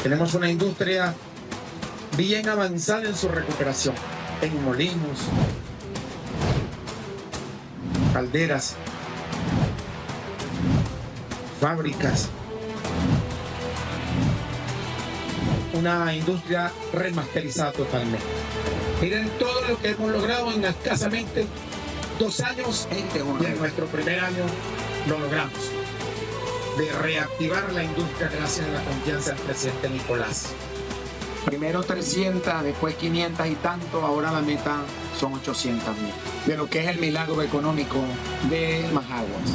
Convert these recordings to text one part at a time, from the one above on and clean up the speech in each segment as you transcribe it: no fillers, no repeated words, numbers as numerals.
Tenemos una industria bien avanzada en su recuperación, en molinos, calderas, fábricas, una industria remasterizada totalmente. Miren todo lo que hemos logrado en escasamente 2 años y en nuestro primer año lo logramos, de reactivar la industria gracias a la confianza del presidente Nicolás. Primero 300, después 500 y tanto, ahora la meta son 800,000, de lo que es el milagro económico de Majaguas.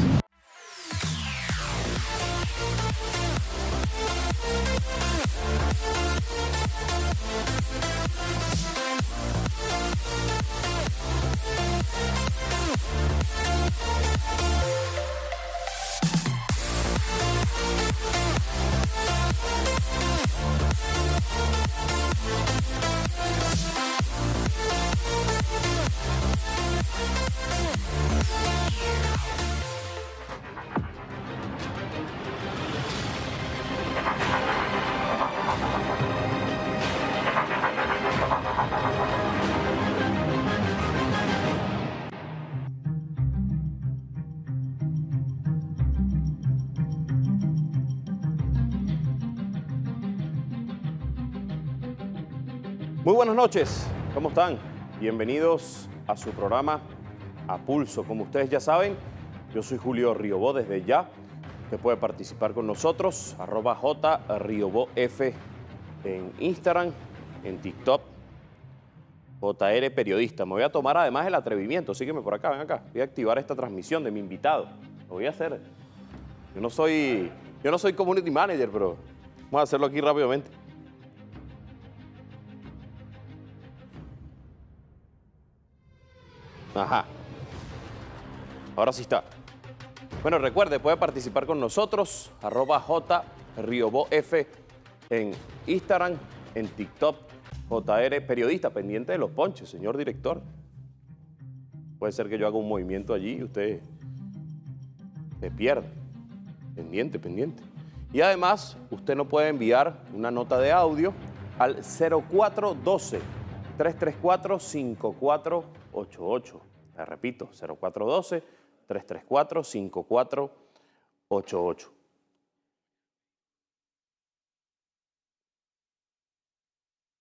Muy buenas noches, ¿cómo están? Bienvenidos a su programa A Pulso. Como ustedes ya saben, yo soy Julio Riobó desde ya. Usted puede participar con nosotros, @JRiobóF en Instagram, en TikTok, JR Periodista. Me voy a tomar además el atrevimiento, sígueme por acá, ven acá. Voy a activar esta transmisión de mi invitado. Lo voy a hacer. Yo no soy community manager, pero vamos a hacerlo aquí rápidamente. Ajá. Ahora sí está. Bueno, recuerde, puede participar con nosotros, @JRiobóF en Instagram, en TikTok, JR Periodista, pendiente de los ponches, señor director. Puede ser que yo haga un movimiento allí y usted se pierda. Pendiente. Y además, usted nos puede enviar una nota de audio al 0412-334-5488. Le repito, 0412-334-5488.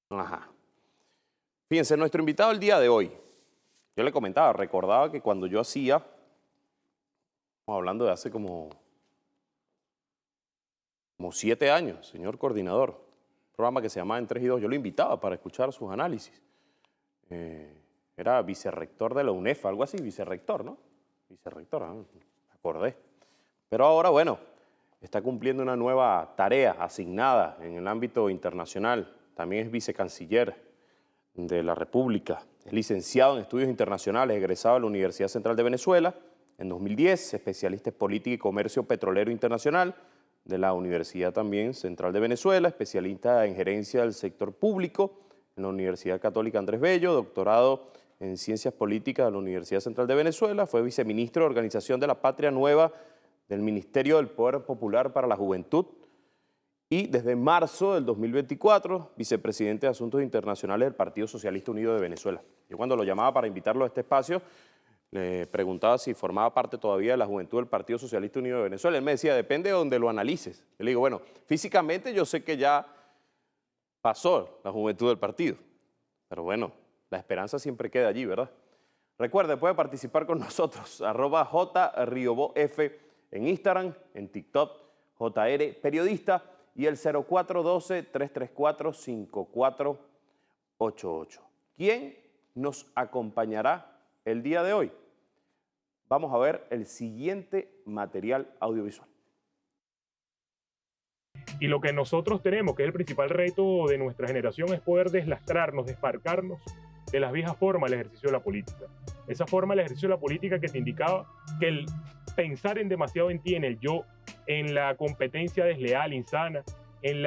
Ajá. Fíjense, nuestro invitado el día de hoy, yo le comentaba, recordaba que cuando yo hacía, estamos hablando de hace como 7 años, señor coordinador, un programa que se llamaba En 3 y 2, yo lo invitaba para escuchar sus análisis. Era vicerrector de la UNEFA, algo así, vicerrector, ¿no? Vicerrector, me acordé. Pero ahora, bueno, está cumpliendo una nueva tarea asignada en el ámbito internacional. También es vicecanciller de la República. Es licenciado en Estudios Internacionales, egresado de la Universidad Central de Venezuela en 2010, especialista en Política y Comercio Petrolero Internacional de la Universidad también Central de Venezuela, especialista en Gerencia del Sector Público en la Universidad Católica Andrés Bello, doctorado en Ciencias Políticas de la Universidad Central de Venezuela, fue viceministro de Organización de la Patria Nueva del Ministerio del Poder Popular para la Juventud y desde marzo del 2024, vicepresidente de Asuntos Internacionales del Partido Socialista Unido de Venezuela. Yo cuando lo llamaba para invitarlo a este espacio, le preguntaba si formaba parte todavía de la juventud del Partido Socialista Unido de Venezuela. Él me decía, depende de donde lo analices. Yo le digo, bueno, físicamente yo sé que ya pasó la juventud del partido, pero bueno, la esperanza siempre queda allí, ¿verdad? Recuerde, puede participar con nosotros, @JRiobóF en Instagram, en TikTok, JR Periodista y el 0412-334-5488. ¿Quién nos acompañará el día de hoy? Vamos a ver el siguiente material audiovisual. Y lo que nosotros tenemos, que es el principal reto de nuestra generación, es poder deslastrarnos, desparcarnos de las viejas formas del ejercicio de la política. Esa forma del ejercicio de la política que te indicaba que el pensar en demasiado en ti, en el yo, en la competencia desleal, insana, en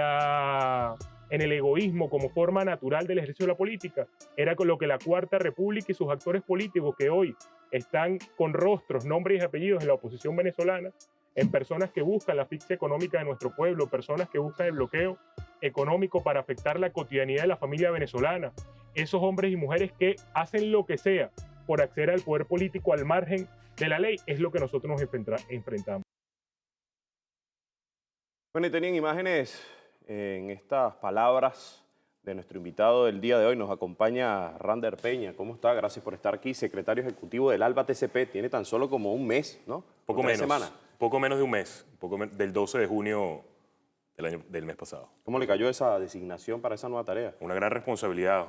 el egoísmo como forma natural del ejercicio de la política, era con lo que la Cuarta República y sus actores políticos que hoy están con rostros, nombres y apellidos en la oposición venezolana, en personas que buscan la asfixia económica de nuestro pueblo, personas que buscan el bloqueo económico para afectar la cotidianidad de la familia venezolana. Esos hombres y mujeres que hacen lo que sea por acceder al poder político al margen de la ley, es lo que nosotros nos enfrentamos. Bueno, y tenían imágenes en estas palabras de nuestro invitado del día de hoy. Nos acompaña Rander Peña. ¿Cómo está? Gracias por estar aquí. Secretario Ejecutivo del ALBA TCP. Tiene tan solo como un mes, ¿no? Poco menos. Semanas. Poco menos de un mes. Del 12 de junio del mes pasado. ¿Cómo le cayó esa designación para esa nueva tarea? Una responsabilidad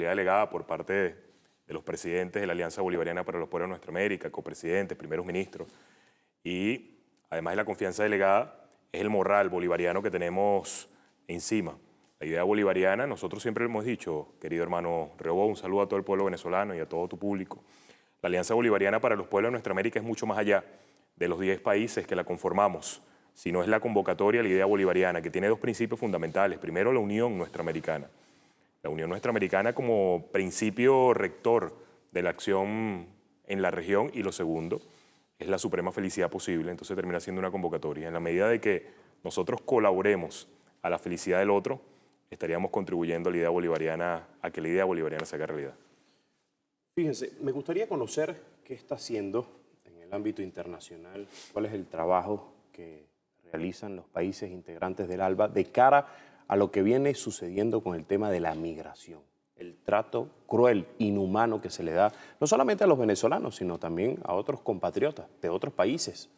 delegada por parte de los presidentes de la Alianza Bolivariana para los Pueblos de Nuestra América, copresidentes, primeros ministros. Y además de la confianza delegada, es el moral bolivariano que tenemos encima. La idea bolivariana, nosotros siempre lo hemos dicho, querido hermano Riobó, un saludo a todo el pueblo venezolano y a todo tu público. La Alianza Bolivariana para los Pueblos de Nuestra América es mucho más allá de los 10 países que la conformamos, sino es la convocatoria a la idea bolivariana, que tiene dos principios fundamentales. Primero, la unión nuestroamericana. La unión nuestroamericana como principio rector de la acción en la región, y lo segundo es la suprema felicidad posible. Entonces termina siendo una convocatoria. En la medida de que nosotros colaboremos a la felicidad del otro, estaríamos contribuyendo a la idea bolivariana, a que la idea bolivariana se haga realidad. Fíjense, me gustaría conocer qué está haciendo en el ámbito internacional, cuál es el trabajo que realizan los países integrantes del ALBA de cara a lo que viene sucediendo con el tema de la migración, el trato cruel, inhumano que se le da no solamente a los venezolanos, sino también a otros compatriotas de otros países.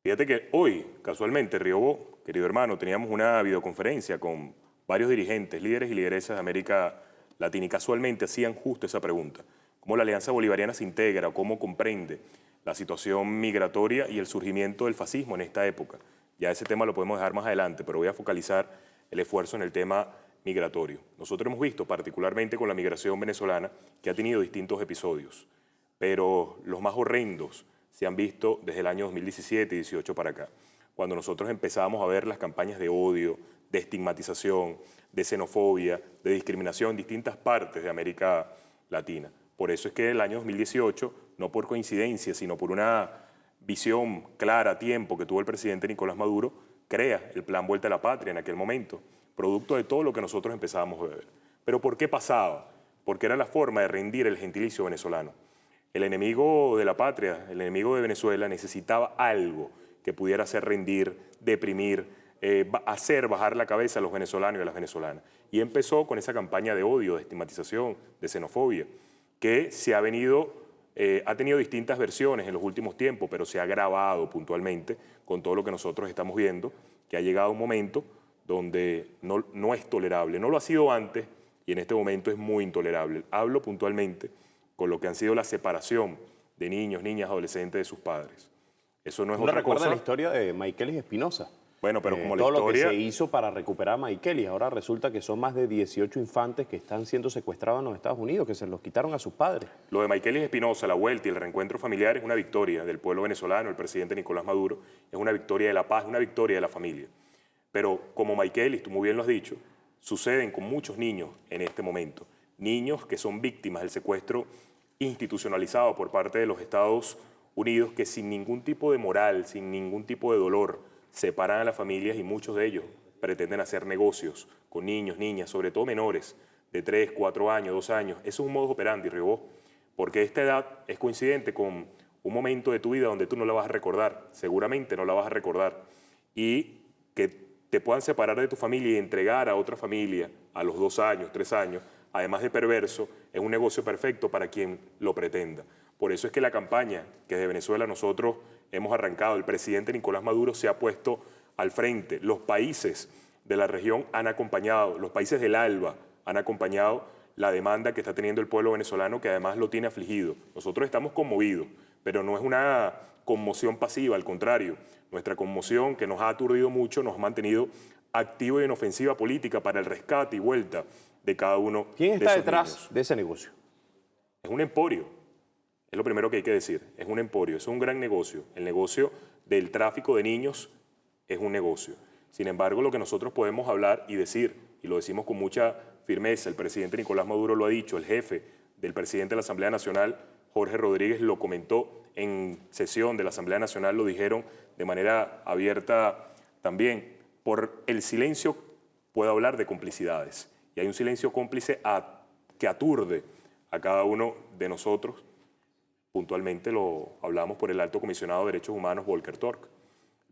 Fíjate que hoy, casualmente, Riobó, querido hermano, teníamos una videoconferencia con varios dirigentes, líderes y lideresas de América Latina, y casualmente hacían justo esa pregunta: ¿cómo la Alianza Bolivariana se integra o cómo comprende la situación migratoria y el surgimiento del fascismo en esta época? Ya ese tema lo podemos dejar más adelante, pero voy a focalizar el esfuerzo en el tema migratorio. Nosotros hemos visto, particularmente con la migración venezolana, que ha tenido distintos episodios, pero los más horrendos se han visto desde el año 2017 y 2018 para acá, cuando nosotros empezamos a ver las campañas de odio, de estigmatización, de xenofobia, de discriminación en distintas partes de América Latina. Por eso es que en el año 2018, no por coincidencia, sino por una visión clara a tiempo que tuvo el presidente Nicolás Maduro, crea el Plan Vuelta a la Patria en aquel momento, producto de todo lo que nosotros empezábamos a ver. ¿Pero por qué pasaba? Porque era la forma de rendir el gentilicio venezolano. El enemigo de la patria, el enemigo de Venezuela, necesitaba algo que pudiera hacer rendir, deprimir, hacer bajar la cabeza a los venezolanos y a las venezolanas. Y empezó con esa campaña de odio, de estigmatización, de xenofobia, que se ha tenido distintas versiones en los últimos tiempos, pero se ha agravado puntualmente con todo lo que nosotros estamos viendo, que ha llegado un momento donde no es tolerable. No lo ha sido antes y en este momento es muy intolerable. Hablo puntualmente con lo que han sido la separación de niños, niñas, adolescentes de sus padres. Eso no es otra recuerda cosa. la historia de Maykelis Espinosa. Bueno, pero como la todo historia... lo que se hizo para recuperar a Maykelis. Ahora resulta que son más de 18 infantes que están siendo secuestrados en los Estados Unidos, que se los quitaron a sus padres. Lo de Maykelis Espinosa, la vuelta y el reencuentro familiar es una victoria del pueblo venezolano, el presidente Nicolás Maduro, es una victoria de la paz, una victoria de la familia. Pero como Maykelis, tú muy bien lo has dicho, suceden con muchos niños en este momento. Niños que son víctimas del secuestro institucionalizado por parte de los Estados Unidos, que sin ningún tipo de moral, sin ningún tipo de dolor, separan a las familias, y muchos de ellos pretenden hacer negocios con niños, niñas, sobre todo menores de 3, 4 años, 2 años. Eso es un modus operandi, Riobó, porque esta edad es coincidente con un momento de tu vida donde tú no la vas a recordar, seguramente no la vas a recordar, y que te puedan separar de tu familia y entregar a otra familia a los 2 años, 3 años, además de perverso, es un negocio perfecto para quien lo pretenda. Por eso es que la campaña que desde Venezuela nosotros hemos arrancado, el presidente Nicolás Maduro se ha puesto al frente, los países de la región han acompañado, los países del ALBA han acompañado la demanda que está teniendo el pueblo venezolano, que además lo tiene afligido. Nosotros estamos conmovidos, pero no es una conmoción pasiva, al contrario, nuestra conmoción, que nos ha aturdido mucho, nos ha mantenido activos y en ofensiva política para el rescate y vuelta de cada uno de esos ¿Quién está detrás niños. de ese negocio? Es un emporio. Es lo primero que hay que decir, es un emporio, es un gran negocio. El negocio del tráfico de niños es un negocio. Sin embargo, lo que nosotros podemos hablar y decir, y lo decimos con mucha firmeza, el presidente Nicolás Maduro lo ha dicho, el jefe del presidente de la Asamblea Nacional, Jorge Rodríguez, lo comentó en sesión de la Asamblea Nacional, lo dijeron de manera abierta también, por el silencio puedo hablar de complicidades. Y hay un silencio cómplice que aturde a cada uno de nosotros. Puntualmente lo hablamos por el Alto Comisionado de Derechos Humanos, Volker Turk.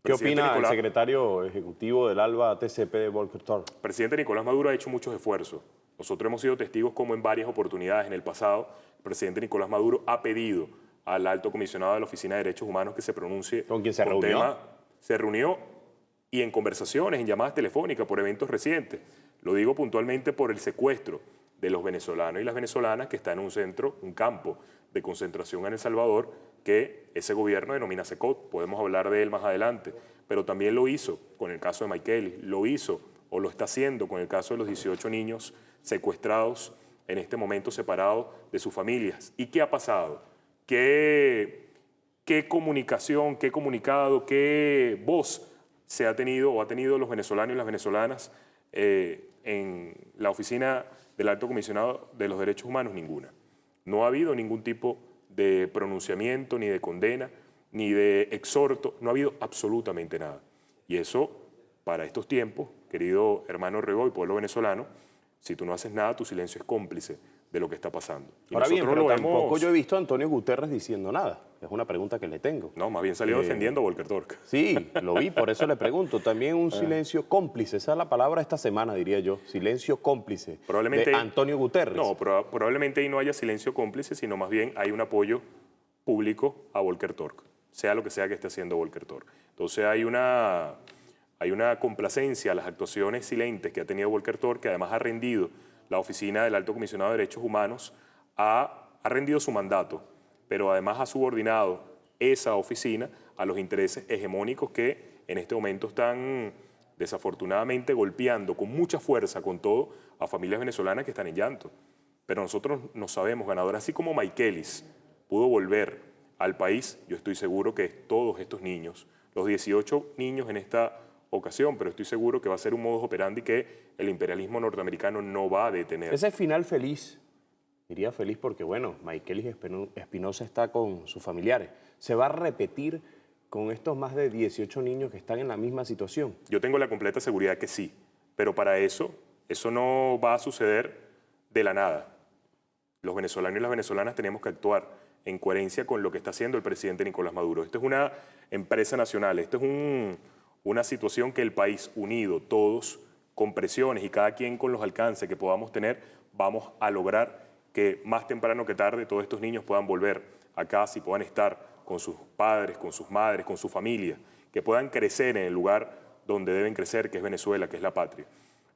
¿Qué opina el secretario ejecutivo del ALBA TCP, Volker Turk? El presidente Nicolás Maduro ha hecho muchos esfuerzos. Nosotros hemos sido testigos como en varias oportunidades en el pasado, el presidente Nicolás Maduro ha pedido al Alto Comisionado de la Oficina de Derechos Humanos que se pronuncie. ¿Con quién se reunió? Se reunió y en conversaciones, en llamadas telefónicas, por eventos recientes. Lo digo puntualmente por el secuestro de los venezolanos y las venezolanas que está en un centro, un campo de concentración en El Salvador, que ese gobierno denomina SECOT. Podemos hablar de él más adelante, pero también lo hizo con el caso de Michael, lo hizo o lo está haciendo con el caso de los 18 niños secuestrados en este momento separados de sus familias. ¿Y qué ha pasado? ¿Qué comunicación, qué comunicado, qué voz se ha tenido o ha tenido los venezolanos y las venezolanas en la oficina del Alto Comisionado de los Derechos Humanos? Ninguna. No ha habido ningún tipo de pronunciamiento, ni de condena, ni de exhorto. No ha habido absolutamente nada. Y eso, para estos tiempos, querido hermano Rego y pueblo venezolano, si tú no haces nada, tu silencio es cómplice de lo que está pasando. Y ahora bien, pero lo tampoco yo he visto a Antonio Guterres diciendo nada. Es una pregunta que le tengo. No, más bien salió defendiendo a Volker Turk. Sí, lo vi, por eso le pregunto. También un silencio cómplice, esa es la palabra esta semana, diría yo. Silencio cómplice probablemente de Antonio Guterres. No, probablemente ahí no haya silencio cómplice, sino más bien hay un apoyo público a Volker Turk, sea lo que sea que esté haciendo Volker Turk. Entonces hay una complacencia a las actuaciones silentes que ha tenido Volker Turk, que además ha rendido la oficina del Alto Comisionado de Derechos Humanos, ha rendido su mandato, pero además ha subordinado esa oficina a los intereses hegemónicos que en este momento están desafortunadamente golpeando con mucha fuerza, con todo, a familias venezolanas que están en llanto. Pero nosotros no sabemos ganadores. Así como Michaelis pudo volver al país, yo estoy seguro que todos estos niños, los 18 niños en esta ocasión, pero estoy seguro que va a ser un modus operandi que el imperialismo norteamericano no va a detener. Ese final feliz, diría feliz porque, bueno, Michaelis Espinosa está con sus familiares. ¿Se va a repetir con estos más de 18 niños que están en la misma situación? Yo tengo la completa seguridad que sí, pero para eso no va a suceder de la nada. Los venezolanos y las venezolanas tenemos que actuar en coherencia con lo que está haciendo el presidente Nicolás Maduro. Esto es una empresa nacional, esto es una situación que el país unido, todos, con presiones y cada quien con los alcances que podamos tener, vamos a lograr que más temprano que tarde todos estos niños puedan volver a casa y puedan estar con sus padres, con sus madres, con su familia, que puedan crecer en el lugar donde deben crecer, que es Venezuela, que es la patria.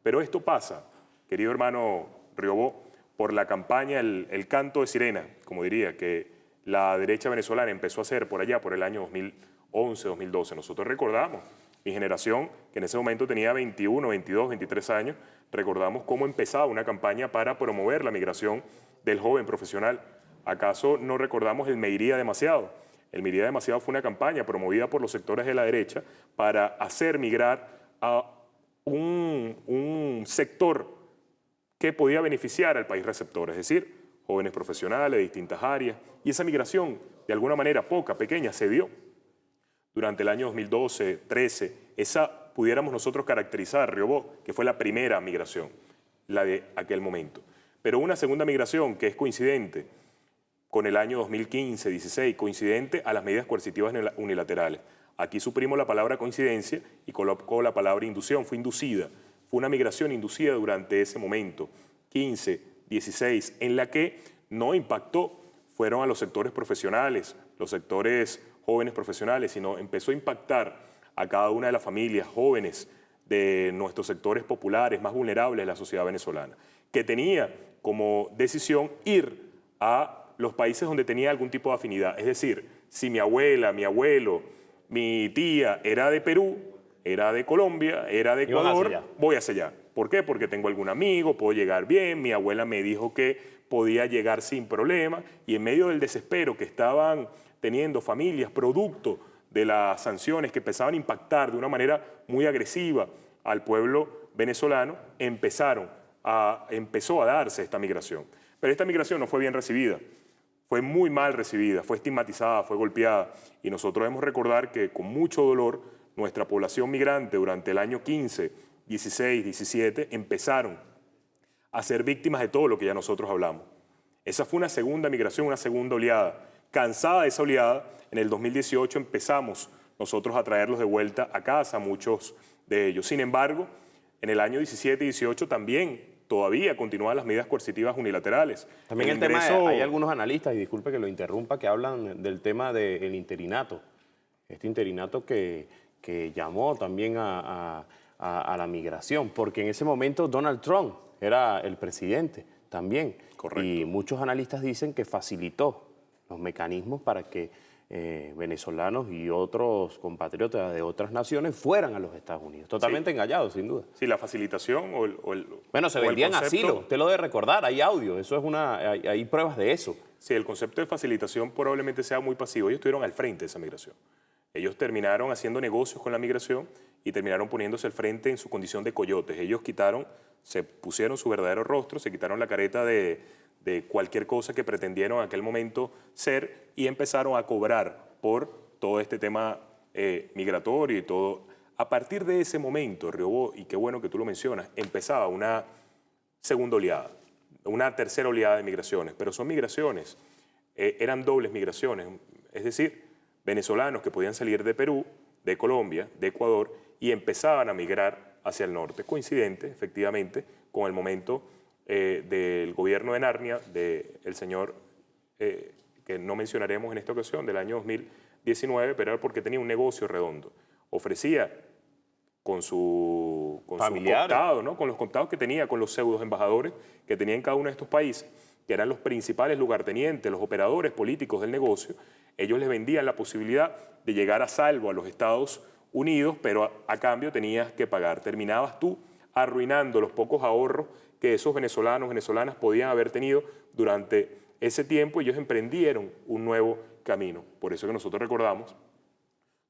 Pero esto pasa, querido hermano Riobó, por la campaña, el canto de sirena, como diría, que la derecha venezolana empezó a hacer por allá, por el año 2011, 2012. Nosotros recordamos, mi generación, que en ese momento tenía 21, 22, 23 años, recordamos cómo empezaba una campaña para promover la migración del joven profesional. ¿Acaso no recordamos el Me Iría Demasiado? El Me Iría Demasiado fue una campaña promovida por los sectores de la derecha para hacer migrar a un sector que podía beneficiar al país receptor, es decir, jóvenes profesionales de distintas áreas. Y esa migración, de alguna manera poca, pequeña, se dio durante el año 2012, 13, esa pudiéramos nosotros caracterizar, Riobó, que fue la primera migración, la de aquel momento. Pero una segunda migración que es coincidente con el año 2015, 16, coincidente a las medidas coercitivas unilaterales. Aquí suprimos la palabra coincidencia y colocó la palabra inducción, fue inducida. Fue una migración inducida durante ese momento, 15, 16, en la que no impactó, fueron a los sectores profesionales, los sectores jóvenes profesionales, sino empezó a impactar a cada una de las familias jóvenes de nuestros sectores populares más vulnerables de la sociedad venezolana, que tenía como decisión ir a los países donde tenía algún tipo de afinidad. Es decir, si mi abuela, mi abuelo, mi tía era de Perú, era de Colombia, era de Ecuador, voy hacia allá. ¿Por qué? Porque tengo algún amigo, puedo llegar bien, mi abuela me dijo que podía llegar sin problema, y en medio del desespero que estaban teniendo familias producto de las sanciones que empezaban a impactar de una manera muy agresiva al pueblo venezolano, empezó a darse esta migración. Pero esta migración no fue bien recibida, fue muy mal recibida, fue estigmatizada, fue golpeada, y nosotros debemos recordar que con mucho dolor nuestra población migrante durante el año 15, 16, 17, empezaron a ser víctimas de todo lo que ya nosotros hablamos. Esa fue una segunda migración, una segunda oleada. Cansada de esa oleada, en el 2018 empezamos nosotros a traerlos de vuelta a casa, muchos de ellos. Sin embargo, en el año 17 y 18 también todavía continúan las medidas coercitivas unilaterales. También el tema, hay algunos analistas, y disculpe que lo interrumpa, que hablan del tema del interinato. Este interinato que llamó también a la migración, porque en ese momento Donald Trump era el presidente también. Correcto. Y muchos analistas dicen que facilitó los mecanismos para que venezolanos y otros compatriotas de otras naciones fueran a los Estados Unidos. Totalmente engañados, sin duda. Sí, la facilitación Bueno, se vendían asilo, usted lo debe recordar, hay audio, eso es hay pruebas de eso. Sí, el concepto de facilitación probablemente sea muy pasivo. Ellos estuvieron al frente de esa migración. Ellos terminaron haciendo negocios con la migración y terminaron poniéndose al frente en su condición de coyotes. Ellos se pusieron su verdadero rostro, se quitaron la careta de cualquier cosa que pretendieron en aquel momento ser y empezaron a cobrar por todo este tema migratorio y todo. A partir de ese momento, Riobó, y qué bueno que tú lo mencionas, empezaba una segunda oleada, una tercera oleada de migraciones, pero son migraciones, eran dobles migraciones, es decir, venezolanos que podían salir de Perú, de Colombia, de Ecuador y empezaban a migrar hacia el norte, coincidente efectivamente con el momento del gobierno de Narnia, del señor que no mencionaremos en esta ocasión, del año 2019, pero era porque tenía un negocio redondo. Ofrecía con sus contados, ¿no? Con los contados que tenía, con los pseudos embajadores que tenía en cada uno de estos países, que eran los principales lugartenientes, los operadores políticos del negocio, ellos les vendían la posibilidad de llegar a salvo a los Estados Unidos, pero a cambio tenías que pagar. Terminabas tú arruinando los pocos ahorros que esos venezolanas podían haber tenido durante ese tiempo y ellos emprendieron un nuevo camino. Por eso que nosotros recordamos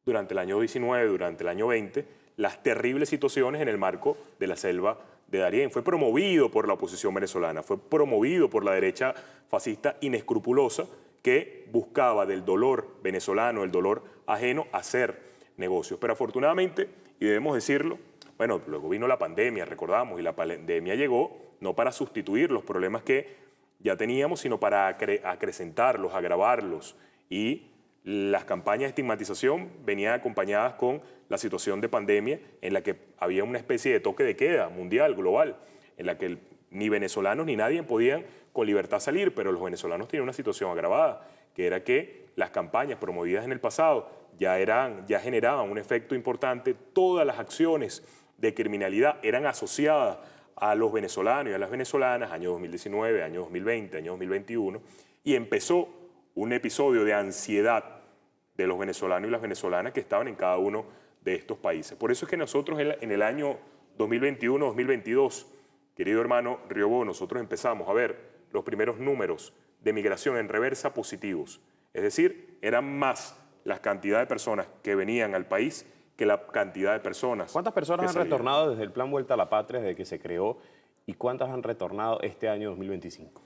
durante el año 19, durante el año 20, las terribles situaciones en el marco de la selva de Darién. Fue promovido por la oposición venezolana, fue promovido por la derecha fascista inescrupulosa que buscaba del dolor venezolano, el dolor ajeno, hacer negocios. Pero afortunadamente, y debemos decirlo, bueno, luego vino la pandemia, recordamos, y la pandemia llegó no para sustituir los problemas que ya teníamos, sino para acrecentarlos, agravarlos. Y las campañas de estigmatización venían acompañadas con la situación de pandemia en la que había una especie de toque de queda mundial, global, en la que ni venezolanos ni nadie podían con libertad salir, pero los venezolanos tenían una situación agravada, que era que las campañas promovidas en el pasado ya generaban un efecto importante. Todas las acciones de criminalidad eran asociadas a los venezolanos y a las venezolanas, año 2019, año 2020, año 2021, y empezó un episodio de ansiedad de los venezolanos y las venezolanas que estaban en cada uno de estos países. Por eso es que nosotros en el año 2021-2022, querido hermano Riobó, nosotros empezamos a ver los primeros números de migración en reversa positivos. Es decir, eran más la cantidad de personas que venían al país que la cantidad de personas. ¿Cuántas personas han retornado desde el Plan Vuelta a la Patria, desde que se creó, y cuántas han retornado este año 2025?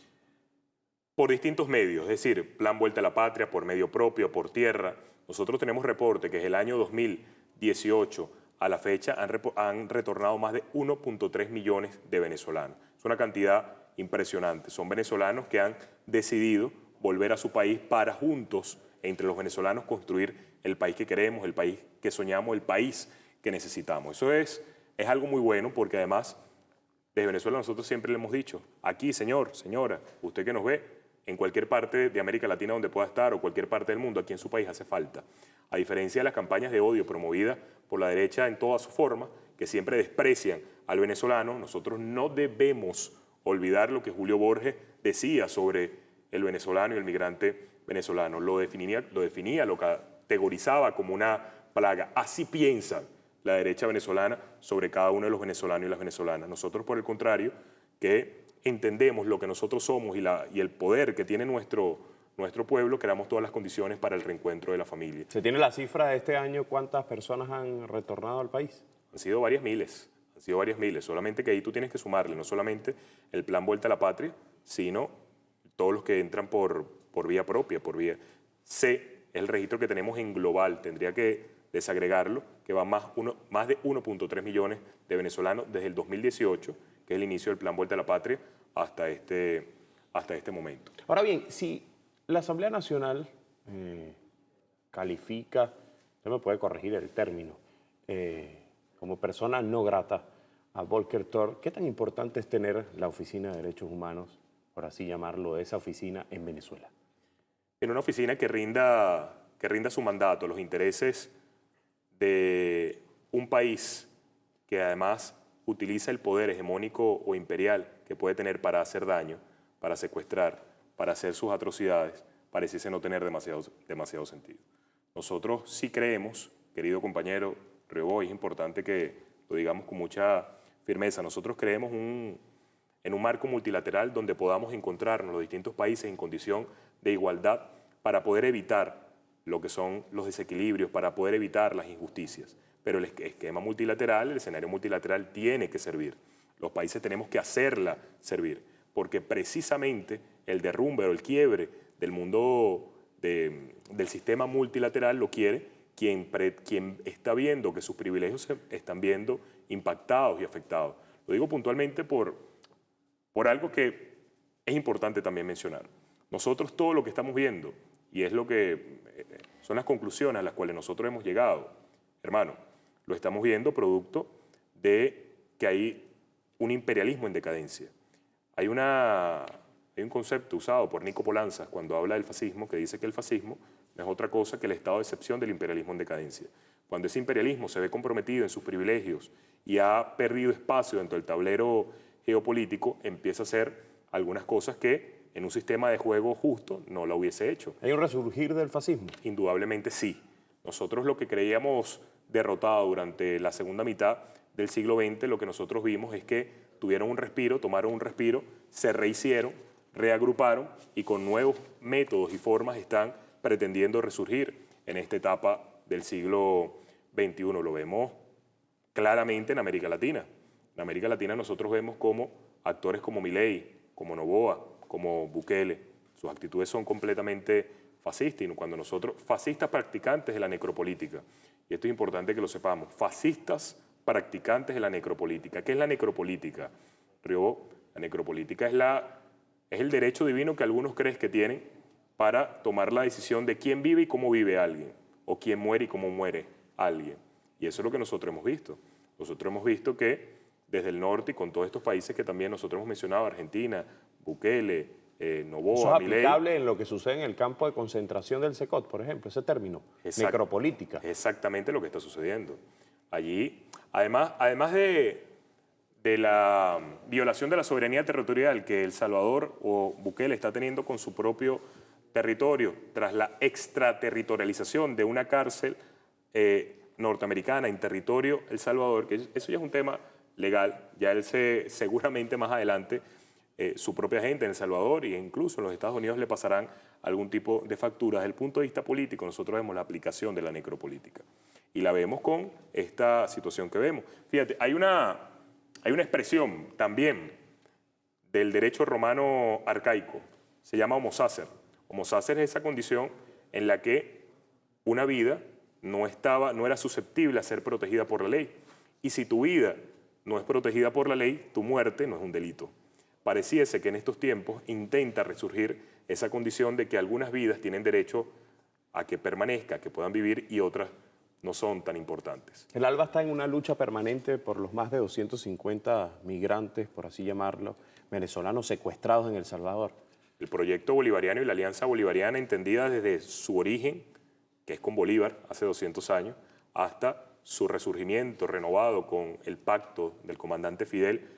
Por distintos medios, es decir, Plan Vuelta a la Patria, por medio propio, por tierra. Nosotros tenemos reporte que desde el año 2018 a la fecha han retornado más de 1.3 millones de venezolanos. Es una cantidad impresionante. Son venezolanos que han decidido volver a su país para juntos, entre los venezolanos, construir el país que queremos, el país que soñamos, el país que necesitamos. Eso es algo muy bueno porque además desde Venezuela nosotros siempre le hemos dicho, aquí señor, señora, usted que nos ve, en cualquier parte de América Latina donde pueda estar o cualquier parte del mundo, aquí en su país hace falta. A diferencia de las campañas de odio promovidas por la derecha en toda su forma, que siempre desprecian al venezolano, nosotros no debemos olvidar lo que Julio Borges decía sobre el venezolano y el migrante venezolano. Lo definía, lo categorizaba como una plaga. Así piensa la derecha venezolana sobre cada uno de los venezolanos y las venezolanas. Nosotros, por el contrario, que entendemos lo que nosotros somos y el poder que tiene nuestro pueblo, creamos todas las condiciones para el reencuentro de la familia. ¿Se tiene la cifra de este año cuántas personas han retornado al país? Han sido varias miles, solamente que ahí tú tienes que sumarle no solamente el Plan Vuelta a la Patria, sino todos los que entran por vía propia, por vía C, es el registro que tenemos en global. Tendría que desagregarlo, que van más de 1.3 millones de venezolanos desde el 2018, que es el inicio del Plan Vuelta a la Patria, hasta este momento. Ahora bien, si la Asamblea Nacional califica, usted me puede corregir el término, como persona no grata a Volker Torr, ¿qué tan importante es tener la Oficina de Derechos Humanos, por así llamarlo, esa oficina en Venezuela? En una oficina que rinda su mandato, los intereses de un país que además utiliza el poder hegemónico o imperial que puede tener para hacer daño, para secuestrar, para hacer sus atrocidades, pareciese no tener demasiado sentido. Nosotros sí creemos, querido compañero Riobó, es importante que lo digamos con mucha firmeza, nosotros creemos en un marco multilateral donde podamos encontrarnos los distintos países en condición de igualdad para poder evitar lo que son los desequilibrios, para poder evitar las injusticias. Pero el esquema multilateral, el escenario multilateral tiene que servir. Los países tenemos que hacerla servir, porque precisamente el derrumbe o el quiebre del mundo del sistema multilateral lo quiere quien está viendo que sus privilegios se están viendo impactados y afectados. Lo digo puntualmente por algo que es importante también mencionar. Nosotros todo lo que estamos viendo, y es lo que son las conclusiones a las cuales nosotros hemos llegado, hermano, lo estamos viendo producto de que hay un imperialismo en decadencia. Hay un concepto usado por Nico Polanzas cuando habla del fascismo que dice que el fascismo no es otra cosa que el estado de excepción del imperialismo en decadencia. Cuando ese imperialismo se ve comprometido en sus privilegios y ha perdido espacio dentro del tablero geopolítico, empieza a hacer algunas cosas que en un sistema de juego justo no la hubiese hecho. ¿Hay un resurgir del fascismo? Indudablemente sí. Nosotros lo que creíamos derrotado durante la segunda mitad del siglo XX, lo que nosotros vimos es que tuvieron un respiro, tomaron un respiro, se rehicieron, reagruparon y con nuevos métodos y formas están pretendiendo resurgir en esta etapa del siglo XXI. Lo vemos claramente en América Latina. En América Latina nosotros vemos como actores como Milei, como Noboa, como Bukele, sus actitudes son completamente fascistas. Y cuando nosotros, fascistas practicantes de la necropolítica, y esto es importante que lo sepamos, fascistas practicantes de la necropolítica. ¿Qué es la necropolítica? Riobó, la necropolítica es el derecho divino que algunos creen que tienen para tomar la decisión de quién vive y cómo vive alguien, o quién muere y cómo muere alguien. Y eso es lo que nosotros hemos visto. Nosotros hemos visto que desde el norte y con todos estos países que también nosotros hemos mencionado, Argentina, Bukele, Noboa, Eso es Milei. aplicable en lo que sucede en el campo de concentración del SECOT, por ejemplo, ese término, necropolítica. Exactamente lo que está sucediendo. Allí, además de la violación de la soberanía territorial que El Salvador o Bukele está teniendo con su propio territorio, tras la extraterritorialización de una cárcel norteamericana en territorio El Salvador, que eso ya es un tema legal, ya él seguramente más adelante su propia gente en El Salvador e incluso en los Estados Unidos le pasarán algún tipo de factura. Desde el punto de vista político, nosotros vemos la aplicación de la necropolítica y la vemos con esta situación que vemos. Fíjate, hay una expresión también del derecho romano arcaico, se llama homo sacer. Homo sacer es esa condición en la que una vida no era susceptible a ser protegida por la ley. Y si tu vida no es protegida por la ley, tu muerte no es un delito. Pareciese que en estos tiempos intenta resurgir esa condición de que algunas vidas tienen derecho a que permanezca, que puedan vivir y otras no son tan importantes. El ALBA está en una lucha permanente por los más de 250 migrantes, por así llamarlo, venezolanos secuestrados en El Salvador. El proyecto bolivariano y la alianza bolivariana entendida desde su origen, que es con Bolívar hace 200 años, hasta su resurgimiento renovado con el pacto del comandante Fidel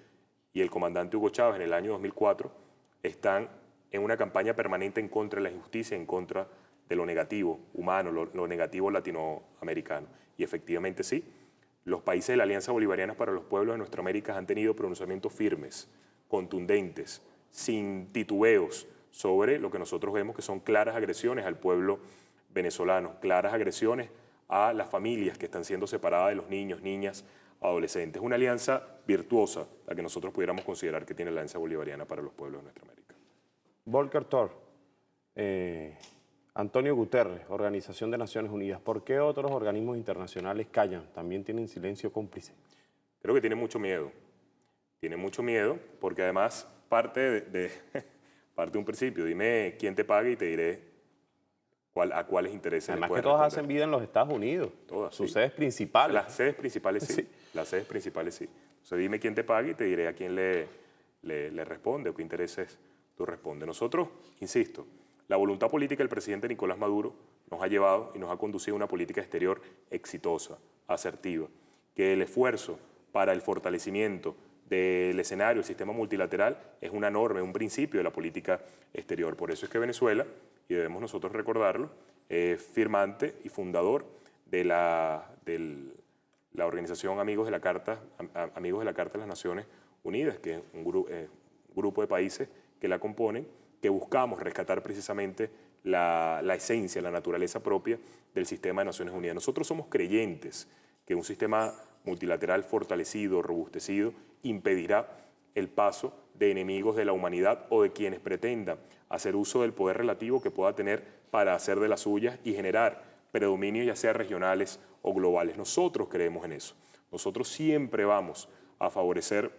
y el comandante Hugo Chávez en el año 2004, están en una campaña permanente en contra de la injusticia, en contra de lo negativo humano, lo negativo latinoamericano. Y efectivamente sí, los países de la Alianza Bolivariana para los Pueblos de Nuestra América han tenido pronunciamientos firmes, contundentes, sin titubeos, sobre lo que nosotros vemos que son claras agresiones al pueblo venezolano, claras agresiones a las familias que están siendo separadas de los niños, niñas, adolescentes. Una alianza virtuosa, la que nosotros pudiéramos considerar que tiene la Alianza Bolivariana para los Pueblos de Nuestra América. Volker Torr, Antonio Guterres, Organización de Naciones Unidas. ¿Por qué otros organismos internacionales callan? ¿También tienen silencio cómplice? Creo que tiene mucho miedo. Tiene mucho miedo porque además parte parte de un principio. Dime quién te paga y te diré a cuáles intereses Además le que puedes todas responder. hacen vida en los Estados Unidos. Todas, Sus sí. sedes principales. Las sedes principales sí. Sí. Las sedes principales sí. Entonces dime quién te paga y te diré a quién le responde o qué intereses tú respondes. Nosotros, insisto, la voluntad política del presidente Nicolás Maduro nos ha llevado y nos ha conducido a una política exterior exitosa, asertiva, que el esfuerzo para el fortalecimiento del escenario, el sistema multilateral, es una norma, es un principio de la política exterior. Por eso es que Venezuela, y debemos nosotros recordarlo, es firmante y fundador de la organización Amigos de la Carta de las Naciones Unidas, que es un grupo de países que la componen, que buscamos rescatar precisamente la esencia, la naturaleza propia del sistema de Naciones Unidas. Nosotros somos creyentes que un sistema multilateral fortalecido, robustecido, impedirá el paso de enemigos de la humanidad o de quienes pretendan hacer uso del poder relativo que pueda tener para hacer de las suyas y generar predominios ya sea regionales o globales. Nosotros creemos en eso. Nosotros siempre vamos a favorecer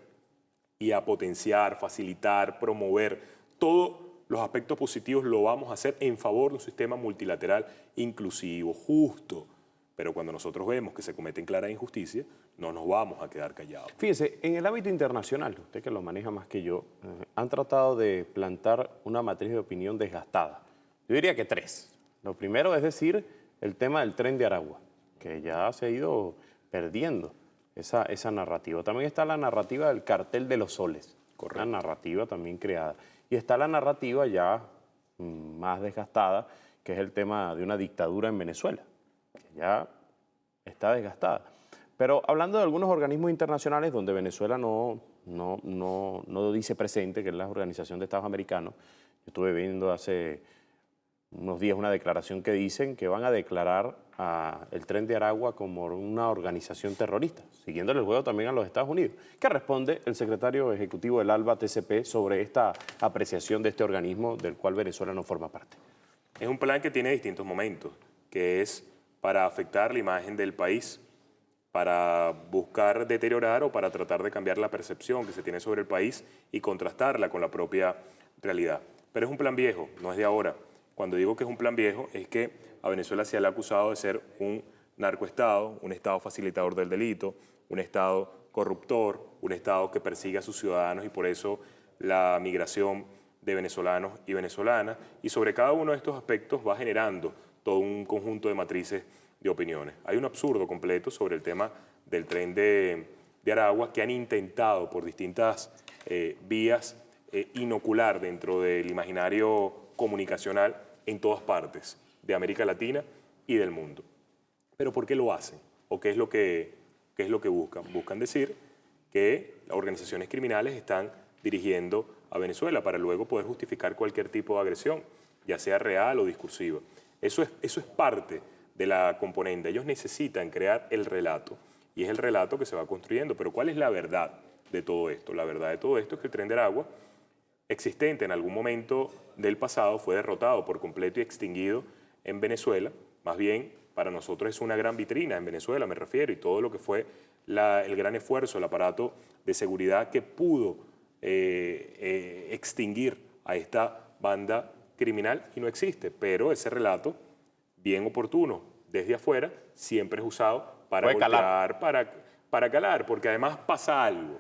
y a potenciar, facilitar, promover todos los aspectos positivos, lo vamos a hacer en favor de un sistema multilateral inclusivo, justo. Pero cuando nosotros vemos que se cometen claras injusticias, no nos vamos a quedar callados. Fíjese, en el ámbito internacional, usted que lo maneja más que yo, han tratado de plantar una matriz de opinión desgastada. Yo diría que tres. Lo primero es decir, el tema del Tren de Aragua, que ya se ha ido perdiendo esa narrativa. También está la narrativa del Cartel de los Soles, una narrativa también creada. Y está la narrativa ya más desgastada, que es el tema de una dictadura en Venezuela, que ya está desgastada. Pero hablando de algunos organismos internacionales donde Venezuela no dice presente, que es la Organización de Estados Americanos, yo estuve viendo hace unos días una declaración que dicen que van a declarar el Tren de Aragua como una organización terrorista, siguiéndole el juego también a los Estados Unidos. ¿Qué responde el secretario ejecutivo del ALBA TCP sobre esta apreciación de este organismo del cual Venezuela no forma parte? Es un plan que tiene distintos momentos, que es para afectar la imagen del país, para buscar deteriorar o para tratar de cambiar la percepción que se tiene sobre el país y contrastarla con la propia realidad. Pero es un plan viejo, no es de ahora. Cuando digo que es un plan viejo, es que a Venezuela se le ha acusado de ser un narcoestado, un estado facilitador del delito, un estado corruptor, un estado que persigue a sus ciudadanos y por eso la migración de venezolanos y venezolanas. Y sobre cada uno de estos aspectos va generando todo un conjunto de matrices de opiniones. Hay un absurdo completo sobre el tema del Tren de Aragua que han intentado por distintas vías inocular dentro del imaginario comunicacional en todas partes de América Latina y del mundo. ¿Pero por qué lo hacen? ¿O qué es lo que buscan? Buscan decir que las organizaciones criminales están dirigiendo a Venezuela para luego poder justificar cualquier tipo de agresión, ya sea real o discursiva. Eso es parte de la componente. Ellos necesitan crear el relato y es el relato que se va construyendo. Pero ¿cuál es la verdad de todo esto? La verdad de todo esto es que el Tren de Aragua, existente en algún momento del pasado, fue derrotado por completo y extinguido en Venezuela. Más bien, para nosotros es una gran vitrina en Venezuela, me refiero, y todo lo que fue el gran esfuerzo, el aparato de seguridad que pudo extinguir a esta banda criminal y no existe. Pero ese relato, bien oportuno desde afuera, siempre es usado para golpear, para calar, porque además pasa algo,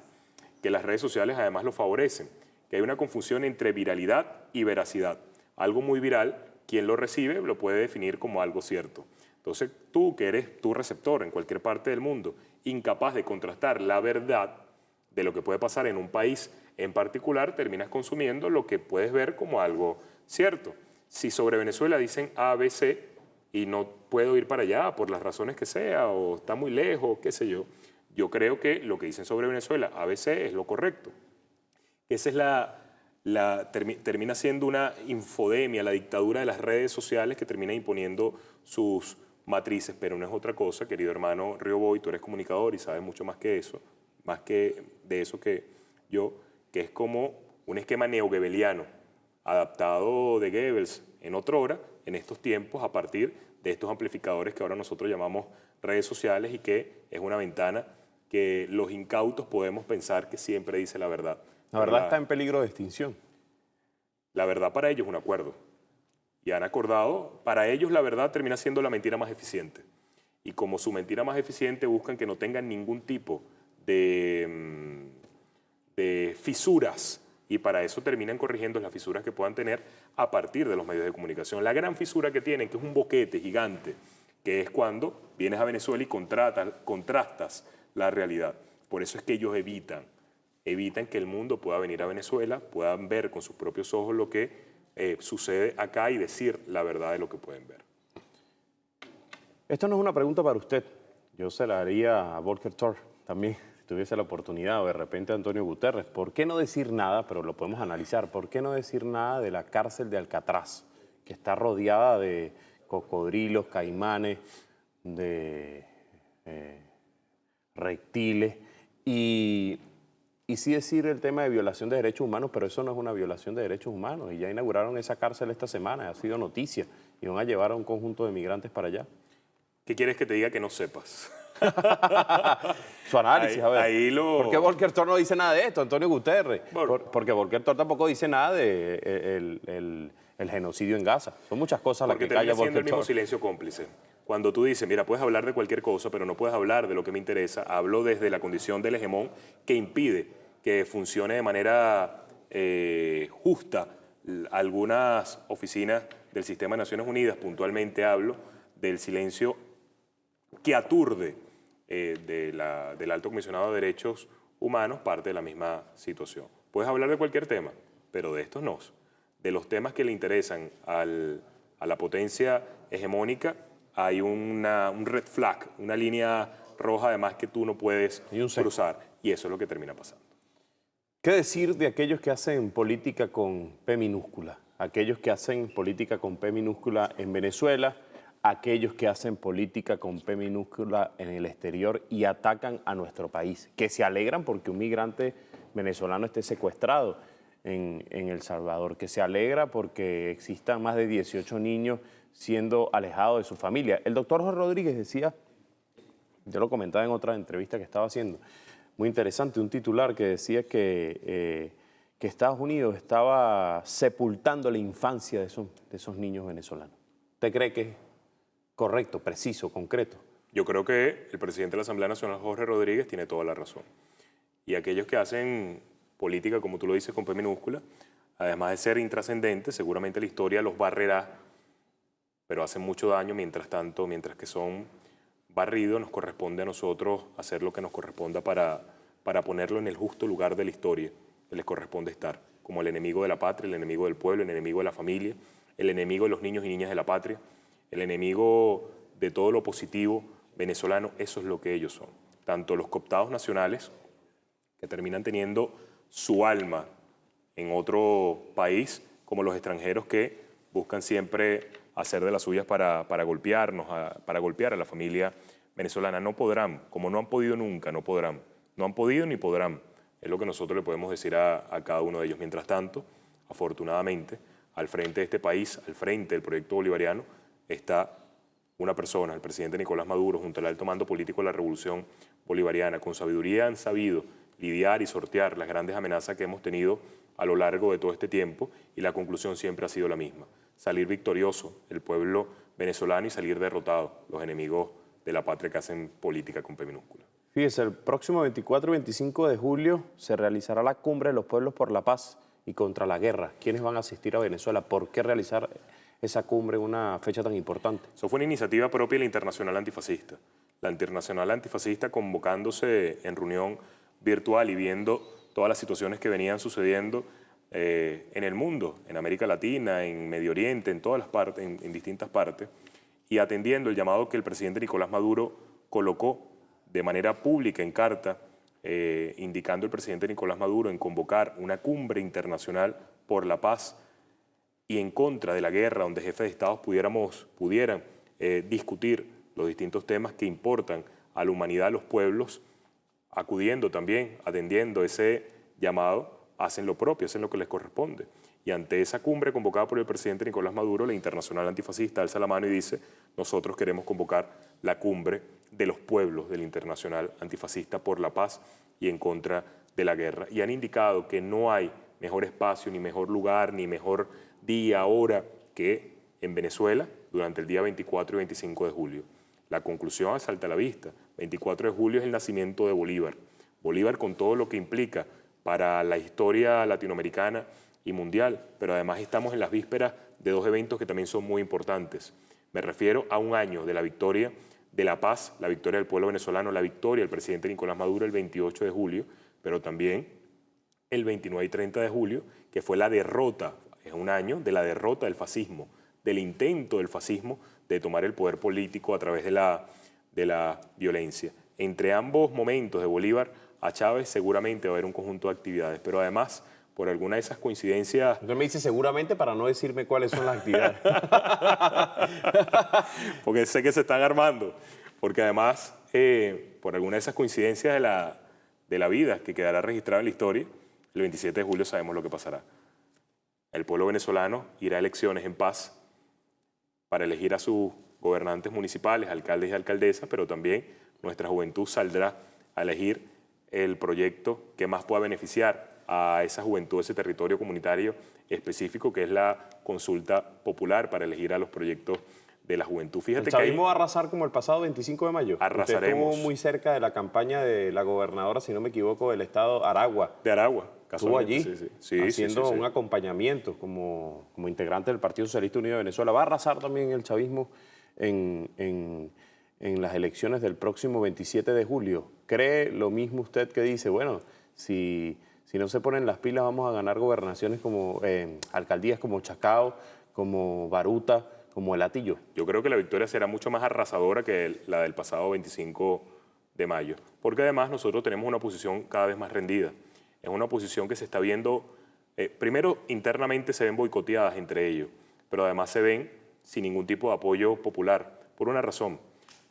que las redes sociales además lo favorecen, que hay una confusión entre viralidad y veracidad. Algo muy viral, quien lo recibe lo puede definir como algo cierto. Entonces, tú que eres tu receptor en cualquier parte del mundo, incapaz de contrastar la verdad de lo que puede pasar en un país en particular, terminas consumiendo lo que puedes ver como algo cierto. Si sobre Venezuela dicen A, B, C, y no puedo ir para allá por las razones que sea, o está muy lejos, qué sé yo, yo creo que lo que dicen sobre Venezuela, A, B, C, es lo correcto. Esa es termina siendo una infodemia, la dictadura de las redes sociales que termina imponiendo sus matrices, pero no es otra cosa, querido hermano Rioboy, tú eres comunicador y sabes mucho más que eso, más que de eso que yo, que es como un esquema neogoebbeliano, adaptado de Goebbels en otra hora, en estos tiempos a partir de estos amplificadores que ahora nosotros llamamos redes sociales y que es una ventana que los incautos podemos pensar que siempre dice la verdad. La verdad está en peligro de extinción. La verdad para ellos es un acuerdo. Y han acordado, para ellos la verdad termina siendo la mentira más eficiente. Y como su mentira más eficiente buscan que no tengan ningún tipo de fisuras, y para eso terminan corrigiendo las fisuras que puedan tener a partir de los medios de comunicación. La gran fisura que tienen, que es un boquete gigante, que es cuando vienes a Venezuela y contrastas la realidad. Por eso es que ellos evitan que el mundo pueda venir a Venezuela, puedan ver con sus propios ojos lo que sucede acá y decir la verdad de lo que pueden ver. Esto no es una pregunta para usted. Yo se la haría a Volker Turk también, si tuviese la oportunidad, o de repente a Antonio Guterres. ¿Por qué no decir nada? Pero lo podemos analizar. ¿Por qué no decir nada de la cárcel de Alcatraz, que está rodeada de cocodrilos, caimanes, de reptiles? Y sí decir el tema de violación de derechos humanos, pero eso no es una violación de derechos humanos. Y ya inauguraron esa cárcel esta semana, ha sido noticia. Y van a llevar a un conjunto de migrantes para allá. ¿Qué quieres que te diga que no sepas? Su análisis, a ver. ¿Por qué Volker Turk no dice nada de esto, Antonio Guterres? Porque Volker Turk tampoco dice nada de el genocidio en Gaza. Son muchas cosas las que calla Volker Turk. Siendo el mismo silencio cómplice. Cuando tú dices, mira, puedes hablar de cualquier cosa, pero no puedes hablar de lo que me interesa, hablo desde la condición del hegemón que impide que funcione de manera justa algunas oficinas del sistema de Naciones Unidas. Puntualmente hablo del silencio que aturde del Alto Comisionado de Derechos Humanos, parte de la misma situación. Puedes hablar de cualquier tema, pero de estos no. De los temas que le interesan a la potencia hegemónica, hay un red flag, una línea roja además que tú no puedes cruzar, y eso es lo que termina pasando. ¿Qué decir de aquellos que hacen política con P minúscula? Aquellos que hacen política con P minúscula en Venezuela, aquellos que hacen política con P minúscula en el exterior y atacan a nuestro país, que se alegran porque un migrante venezolano esté secuestrado en El Salvador, que se alegra porque existan más de 18 niños siendo alejados de su familia. El doctor Jorge Rodríguez decía, yo lo comentaba en otra entrevista que estaba haciendo, muy interesante, un titular que decía que Estados Unidos estaba sepultando la infancia de esos niños venezolanos. ¿Usted cree que es correcto, preciso, concreto? Yo creo que el presidente de la Asamblea Nacional, Jorge Rodríguez, tiene toda la razón. Y aquellos que hacen política, como tú lo dices, con P minúscula, además de ser intrascendentes, seguramente la historia los barrerá, pero hacen mucho daño. Mientras tanto, mientras que son barridos, nos corresponde a nosotros hacer lo que nos corresponda para ponerlo en el justo lugar de la historia que les corresponde estar, como el enemigo de la patria, el enemigo del pueblo, el enemigo de la familia, el enemigo de los niños y niñas de la patria, el enemigo de todo lo positivo venezolano. Eso es lo que ellos son. Tanto los cooptados nacionales, que terminan teniendo su alma en otro país, como los extranjeros que buscan siempre hacer de las suyas para golpearnos, para golpear a la familia venezolana. No podrán, como no han podido nunca, no podrán. No han podido ni podrán. Es lo que nosotros le podemos decir a cada uno de ellos. Mientras tanto, afortunadamente, al frente de este país, al frente del proyecto bolivariano, está una persona, el presidente Nicolás Maduro, junto al alto mando político de la Revolución Bolivariana. Con sabiduría han sabido lidiar y sortear las grandes amenazas que hemos tenido a lo largo de todo este tiempo, y la conclusión siempre ha sido la misma: salir victorioso el pueblo venezolano y salir derrotado los enemigos de la patria que hacen política con P minúscula. Fíjese, el próximo 24 y 25 de julio se realizará la Cumbre de los Pueblos por la Paz y contra la Guerra. ¿Quiénes van a asistir a Venezuela? ¿Por qué realizar esa cumbre en una fecha tan importante? Eso fue una iniciativa propia de la Internacional Antifascista. La Internacional Antifascista, convocándose en reunión virtual y viendo todas las situaciones que venían sucediendo en el mundo, en América Latina, en Medio Oriente, en todas las partes, en distintas partes, y atendiendo el llamado que el presidente Nicolás Maduro colocó de manera pública en carta, indicando el presidente Nicolás Maduro en convocar una cumbre internacional por la paz y en contra de la guerra, donde jefes de Estado pudieran discutir los distintos temas que importan a la humanidad, a los pueblos, acudiendo también, atendiendo ese llamado, hacen lo propio, hacen lo que les corresponde. Y ante esa cumbre convocada por el presidente Nicolás Maduro, la Internacional Antifascista alza la mano y dice: nosotros queremos convocar la cumbre de los pueblos de la Internacional Antifascista por la paz y en contra de la guerra. Y han indicado que no hay mejor espacio, ni mejor lugar, ni mejor día, hora que en Venezuela durante el día 24 y 25 de julio. La conclusión salta a la vista. 24 de julio es el nacimiento de Bolívar. Bolívar con todo lo que implica para la historia latinoamericana y mundial, pero además estamos en las vísperas de dos eventos que también son muy importantes. Me refiero a un año de la victoria de la paz, la victoria del pueblo venezolano, la victoria del presidente Nicolás Maduro el 28 de julio, pero también el 29 y 30 de julio, que fue la derrota, es un año de la derrota del fascismo, del intento del fascismo de tomar el poder político a través de la violencia. Entre ambos momentos de Bolívar a Chávez seguramente va a haber un conjunto de actividades, pero además, por alguna de esas coincidencias... Usted me dice seguramente para no decirme cuáles son las actividades. Porque sé que se están armando, porque además, por alguna de esas coincidencias de la vida que quedará registrada en la historia, el 27 de julio sabemos lo que pasará. El pueblo venezolano irá a elecciones en paz para elegir a sus gobernantes municipales, alcaldes y alcaldesas, pero también nuestra juventud saldrá a elegir el proyecto que más pueda beneficiar a esa juventud, ese territorio comunitario específico, que es la consulta popular para elegir a los proyectos de la juventud. Fíjate ¿El chavismo va a arrasar como el pasado 25 de mayo? Arrasaremos. Usted estuvo muy cerca de la campaña de la gobernadora, si no me equivoco, del estado Aragua. De Aragua, Estuvo allí sí, haciendo sí. un acompañamiento como integrante del Partido Socialista Unido de Venezuela. ¿Va a arrasar también el chavismo en las elecciones del próximo 27 de julio? ¿Cree lo mismo usted que dice, bueno, si no se ponen las pilas vamos a ganar gobernaciones como alcaldías como Chacao, como Baruta, como El Hatillo? Yo creo que la victoria será mucho más arrasadora que la del pasado 25 de mayo, porque además nosotros tenemos una oposición cada vez más rendida. Es una oposición que se está viendo, primero internamente se ven boicoteadas entre ellos, pero además se ven sin ningún tipo de apoyo popular, por una razón.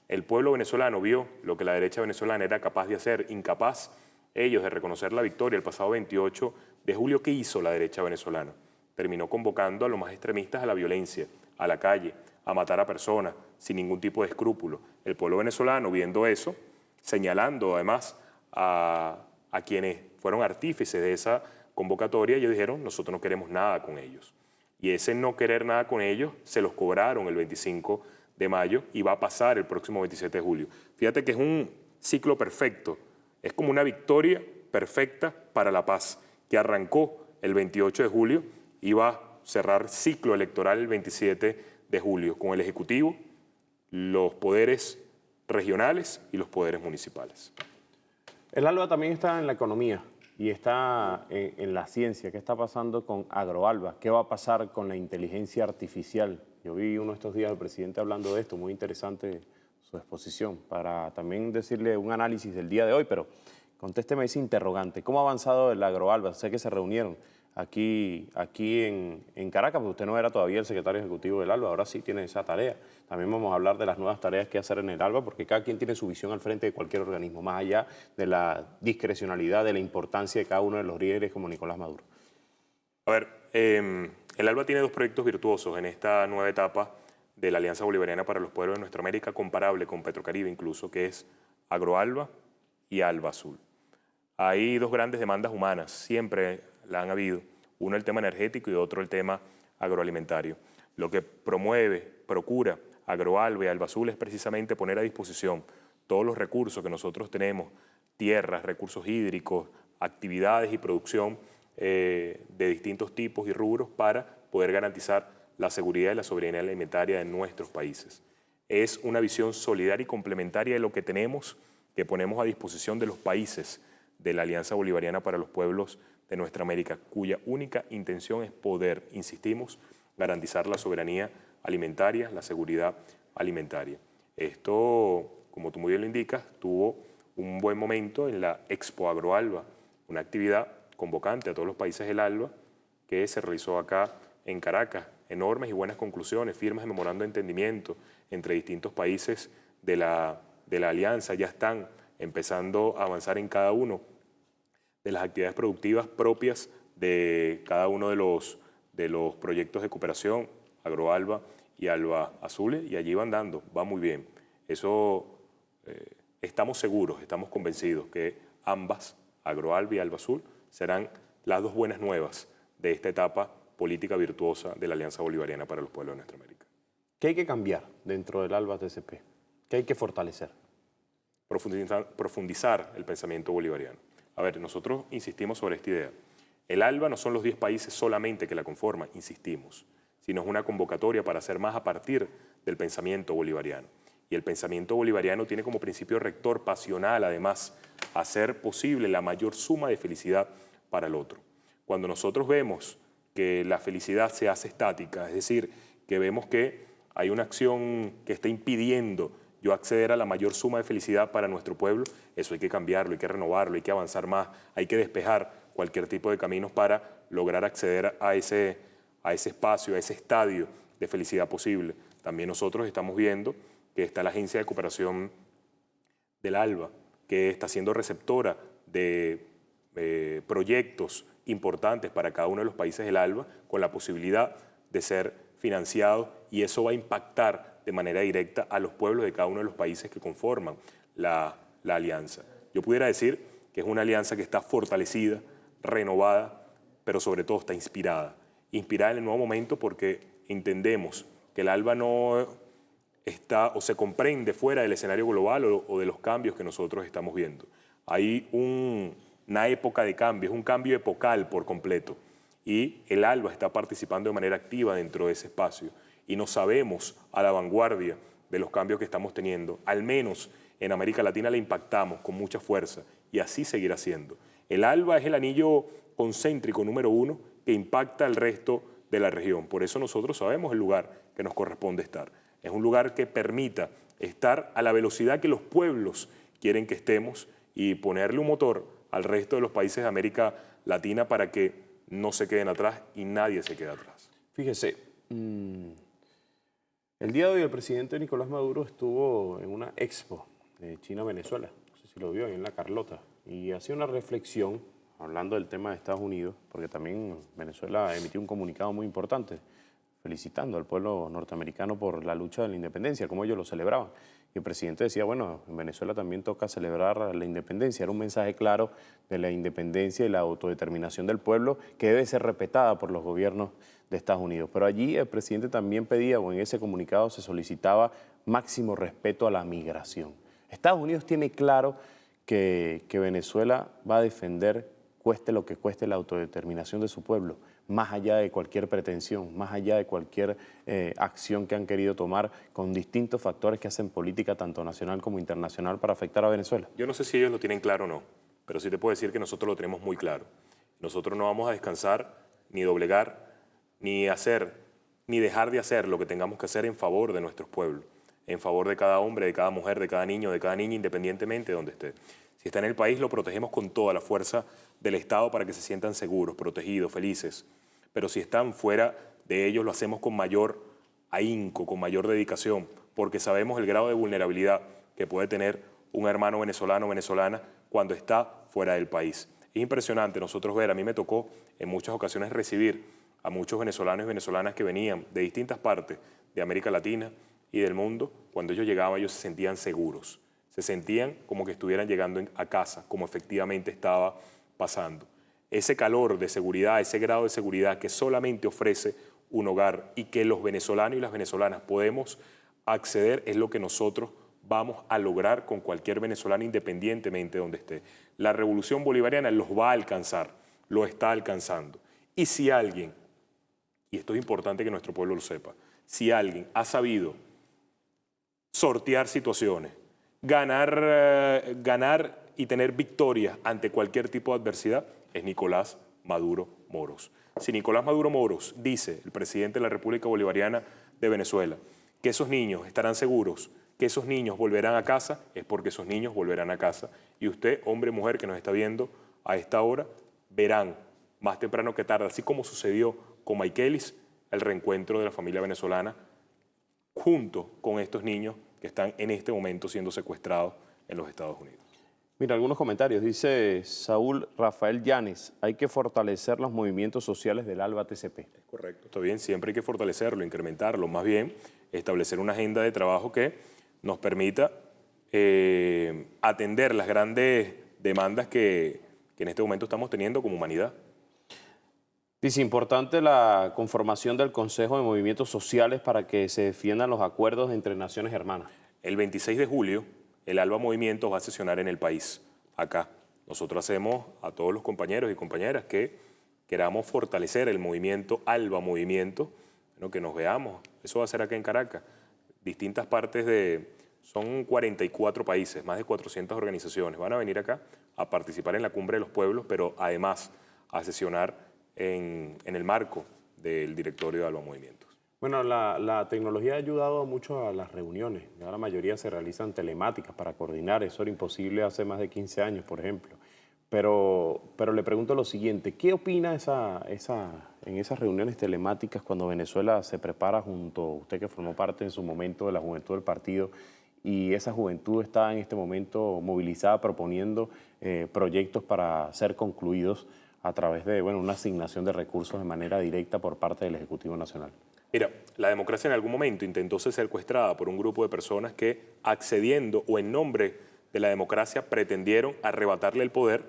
El pueblo venezolano vio lo que la derecha venezolana era capaz de hacer, incapaz ellos de reconocer la victoria el pasado 28 de julio. ¿Qué hizo la derecha venezolana? Terminó convocando a los más extremistas a la violencia, a la calle, a matar a personas sin ningún tipo de escrúpulo. El pueblo venezolano, viendo eso, señalando además a quienes fueron artífices de esa convocatoria, ellos dijeron: nosotros no queremos nada con ellos. Y ese no querer nada con ellos se los cobraron el 25 de mayo y va a pasar el próximo 27 de julio. Fíjate que es un ciclo perfecto, es como una victoria perfecta para la paz, que arrancó el 28 de julio y va a cerrar ciclo electoral el 27 de julio, con el Ejecutivo, los poderes regionales y los poderes municipales. El ALBA también está en la economía y está en la ciencia. ¿Qué está pasando con AgroAlba? ¿Qué va a pasar con la inteligencia artificial? Yo vi uno de estos días al presidente hablando de esto, muy interesante su exposición, para también decirle un análisis del día de hoy, pero contésteme ese interrogante. ¿Cómo ha avanzado el AgroAlba? Sé que se reunieron aquí en Caracas, porque usted no era todavía el secretario ejecutivo del ALBA, ahora sí tiene esa tarea. También vamos a hablar de las nuevas tareas que hacer en el ALBA, porque cada quien tiene su visión al frente de cualquier organismo, más allá de la discrecionalidad, de la importancia de cada uno de los líderes como Nicolás Maduro. A ver, el ALBA tiene dos proyectos virtuosos en esta nueva etapa de la Alianza Bolivariana para los Pueblos de Nuestra América, comparable con Petrocaribe incluso, que es AgroAlba y Alba Azul. Hay dos grandes demandas humanas, siempre la han habido. Uno el tema energético y otro el tema agroalimentario. Lo que procura AgroAlba y Alba Azul es precisamente poner a disposición todos los recursos que nosotros tenemos, tierras, recursos hídricos, actividades y producción de distintos tipos y rubros para poder garantizar la seguridad y la soberanía alimentaria de nuestros países. Es una visión solidaria y complementaria de lo que tenemos, que ponemos a disposición de los países de la Alianza Bolivariana para los Pueblos de Nuestra América, cuya única intención es poder, insistimos, garantizar la soberanía alimentaria, la seguridad alimentaria. Esto, como tú muy bien lo indicas, tuvo un buen momento en la Expo AgroAlba, una actividad convocante a todos los países del ALBA que se realizó acá en Caracas. Enormes y buenas conclusiones, firmas de memorando de entendimiento entre distintos países de la alianza. Ya están empezando a avanzar en cada uno de las actividades productivas propias de cada uno de de los proyectos de cooperación, Agroalba y Alba Azul, y allí van dando, va muy bien. Eso estamos seguros, estamos convencidos que ambas, Agroalba y Alba Azul, serán las dos buenas nuevas de esta etapa política virtuosa de la Alianza Bolivariana para los Pueblos de Nuestra América. ¿Qué hay que cambiar dentro del ALBA TCP? ¿Qué hay que fortalecer? Profundizar el pensamiento bolivariano. A ver, nosotros insistimos sobre esta idea. El ALBA no son los 10 países solamente que la conforman, insistimos, sino es una convocatoria para hacer más a partir del pensamiento bolivariano. Y el pensamiento bolivariano tiene como principio rector pasional, además, hacer posible la mayor suma de felicidad para el otro. Cuando nosotros vemos que la felicidad se hace estática, es decir, que vemos que hay una acción que está impidiendo yo acceder a la mayor suma de felicidad para nuestro pueblo, eso hay que cambiarlo, hay que renovarlo, hay que avanzar más, hay que despejar cualquier tipo de caminos para lograr acceder a ese espacio, a ese estadio de felicidad posible. También nosotros estamos viendo que está la Agencia de Cooperación del ALBA, que está siendo receptora de proyectos importantes para cada uno de los países del ALBA, con la posibilidad de ser financiados, y eso va a impactar de manera directa a los pueblos de cada uno de los países que conforman la alianza. Yo pudiera decir que es una alianza que está fortalecida, renovada, pero sobre todo está inspirada. Inspirada en el nuevo momento porque entendemos que el ALBA no está o se comprende fuera del escenario global o de los cambios que nosotros estamos viendo. Hay una época de cambio, es un cambio epocal por completo, y el ALBA está participando de manera activa dentro de ese espacio y nos sabemos a la vanguardia de los cambios que estamos teniendo. Al menos en América Latina le impactamos con mucha fuerza y así seguirá siendo. El ALBA es el anillo concéntrico número 1 que impacta al resto de la región. Por eso nosotros sabemos el lugar que nos corresponde estar. Es un lugar que permita estar a la velocidad que los pueblos quieren que estemos y ponerle un motor al resto de los países de América Latina para que no se queden atrás y nadie se quede atrás. Fíjese, el día de hoy el presidente Nicolás Maduro estuvo en una expo de China-Venezuela, no sé si lo vio, ahí en La Carlota, y hacía una reflexión hablando del tema de Estados Unidos, porque también Venezuela emitió un comunicado muy importante felicitando al pueblo norteamericano por la lucha de la independencia, como ellos lo celebraban. Y el presidente decía, bueno, en Venezuela también toca celebrar la independencia. Era un mensaje claro de la independencia y la autodeterminación del pueblo que debe ser respetada por los gobiernos de Estados Unidos. Pero allí el presidente también pedía, o en ese comunicado se solicitaba, máximo respeto a la migración. Estados Unidos tiene claro que Venezuela va a defender, cueste lo que cueste, la autodeterminación de su pueblo, más allá de cualquier pretensión, más allá de cualquier acción que han querido tomar con distintos factores que hacen política tanto nacional como internacional para afectar a Venezuela. Yo no sé si ellos lo tienen claro o no, pero sí te puedo decir que nosotros lo tenemos muy claro. Nosotros no vamos a descansar, ni doblegar, ni dejar de hacer lo que tengamos que hacer en favor de nuestros pueblos, en favor de cada hombre, de cada mujer, de cada niño, de cada niña, independientemente de donde esté. Si está en el país, lo protegemos con toda la fuerza del Estado para que se sientan seguros, protegidos, felices. Pero si están fuera de ellos, lo hacemos con mayor ahínco, con mayor dedicación, porque sabemos el grado de vulnerabilidad que puede tener un hermano venezolano o venezolana cuando está fuera del país. Es impresionante nosotros ver, a mí me tocó en muchas ocasiones recibir a muchos venezolanos y venezolanas que venían de distintas partes de América Latina y del mundo. Cuando ellos llegaban, ellos se sentían seguros, se sentían como que estuvieran llegando a casa, como efectivamente estaba pasando. Ese calor de seguridad, ese grado de seguridad que solamente ofrece un hogar y que los venezolanos y las venezolanas podemos acceder, es lo que nosotros vamos a lograr con cualquier venezolano independientemente de donde esté. La revolución bolivariana los va a alcanzar, lo está alcanzando. Y si alguien, y esto es importante que nuestro pueblo lo sepa, si alguien ha sabido sortear situaciones, ganar y tener victorias ante cualquier tipo de adversidad, es Nicolás Maduro Moros. Si Nicolás Maduro Moros dice, el presidente de la República Bolivariana de Venezuela, que esos niños estarán seguros, que esos niños volverán a casa, es porque esos niños volverán a casa. Y usted, hombre o mujer que nos está viendo a esta hora, verán más temprano que tarde, así como sucedió con Michaelis, el reencuentro de la familia venezolana junto con estos niños que están en este momento siendo secuestrados en los Estados Unidos. Mira, algunos comentarios. Dice Saúl Rafael Llanes, hay que fortalecer los movimientos sociales del ALBA TCP. Correcto, está bien, siempre hay que fortalecerlo, incrementarlo, más bien establecer una agenda de trabajo que nos permita atender las grandes demandas que en este momento estamos teniendo como humanidad. Dice, importante la conformación del Consejo de Movimientos Sociales para que se defiendan los acuerdos entre naciones hermanas. El 26 de julio, el ALBA Movimientos va a sesionar en el país, acá. Nosotros hacemos a todos los compañeros y compañeras que queramos fortalecer el movimiento ALBA Movimiento, bueno, que nos veamos. Eso va a ser acá en Caracas. Distintas partes son 44 países, más de 400 organizaciones. Van a venir acá a participar en la Cumbre de los Pueblos, pero además a sesionar en el marco del directorio de ALBA Movimientos. Bueno, la tecnología ha ayudado mucho a las reuniones. Ya la mayoría se realizan telemáticas para coordinar. Eso era imposible hace más de 15 años, por ejemplo. Pero le pregunto lo siguiente, ¿qué opina en esas reuniones telemáticas cuando Venezuela se prepara junto a usted que formó parte en su momento de la juventud del partido y esa juventud está en este momento movilizada proponiendo proyectos para ser concluidos a través de una asignación de recursos de manera directa por parte del Ejecutivo Nacional? Mira, la democracia en algún momento intentó ser secuestrada por un grupo de personas que, accediendo o en nombre de la democracia, pretendieron arrebatarle el poder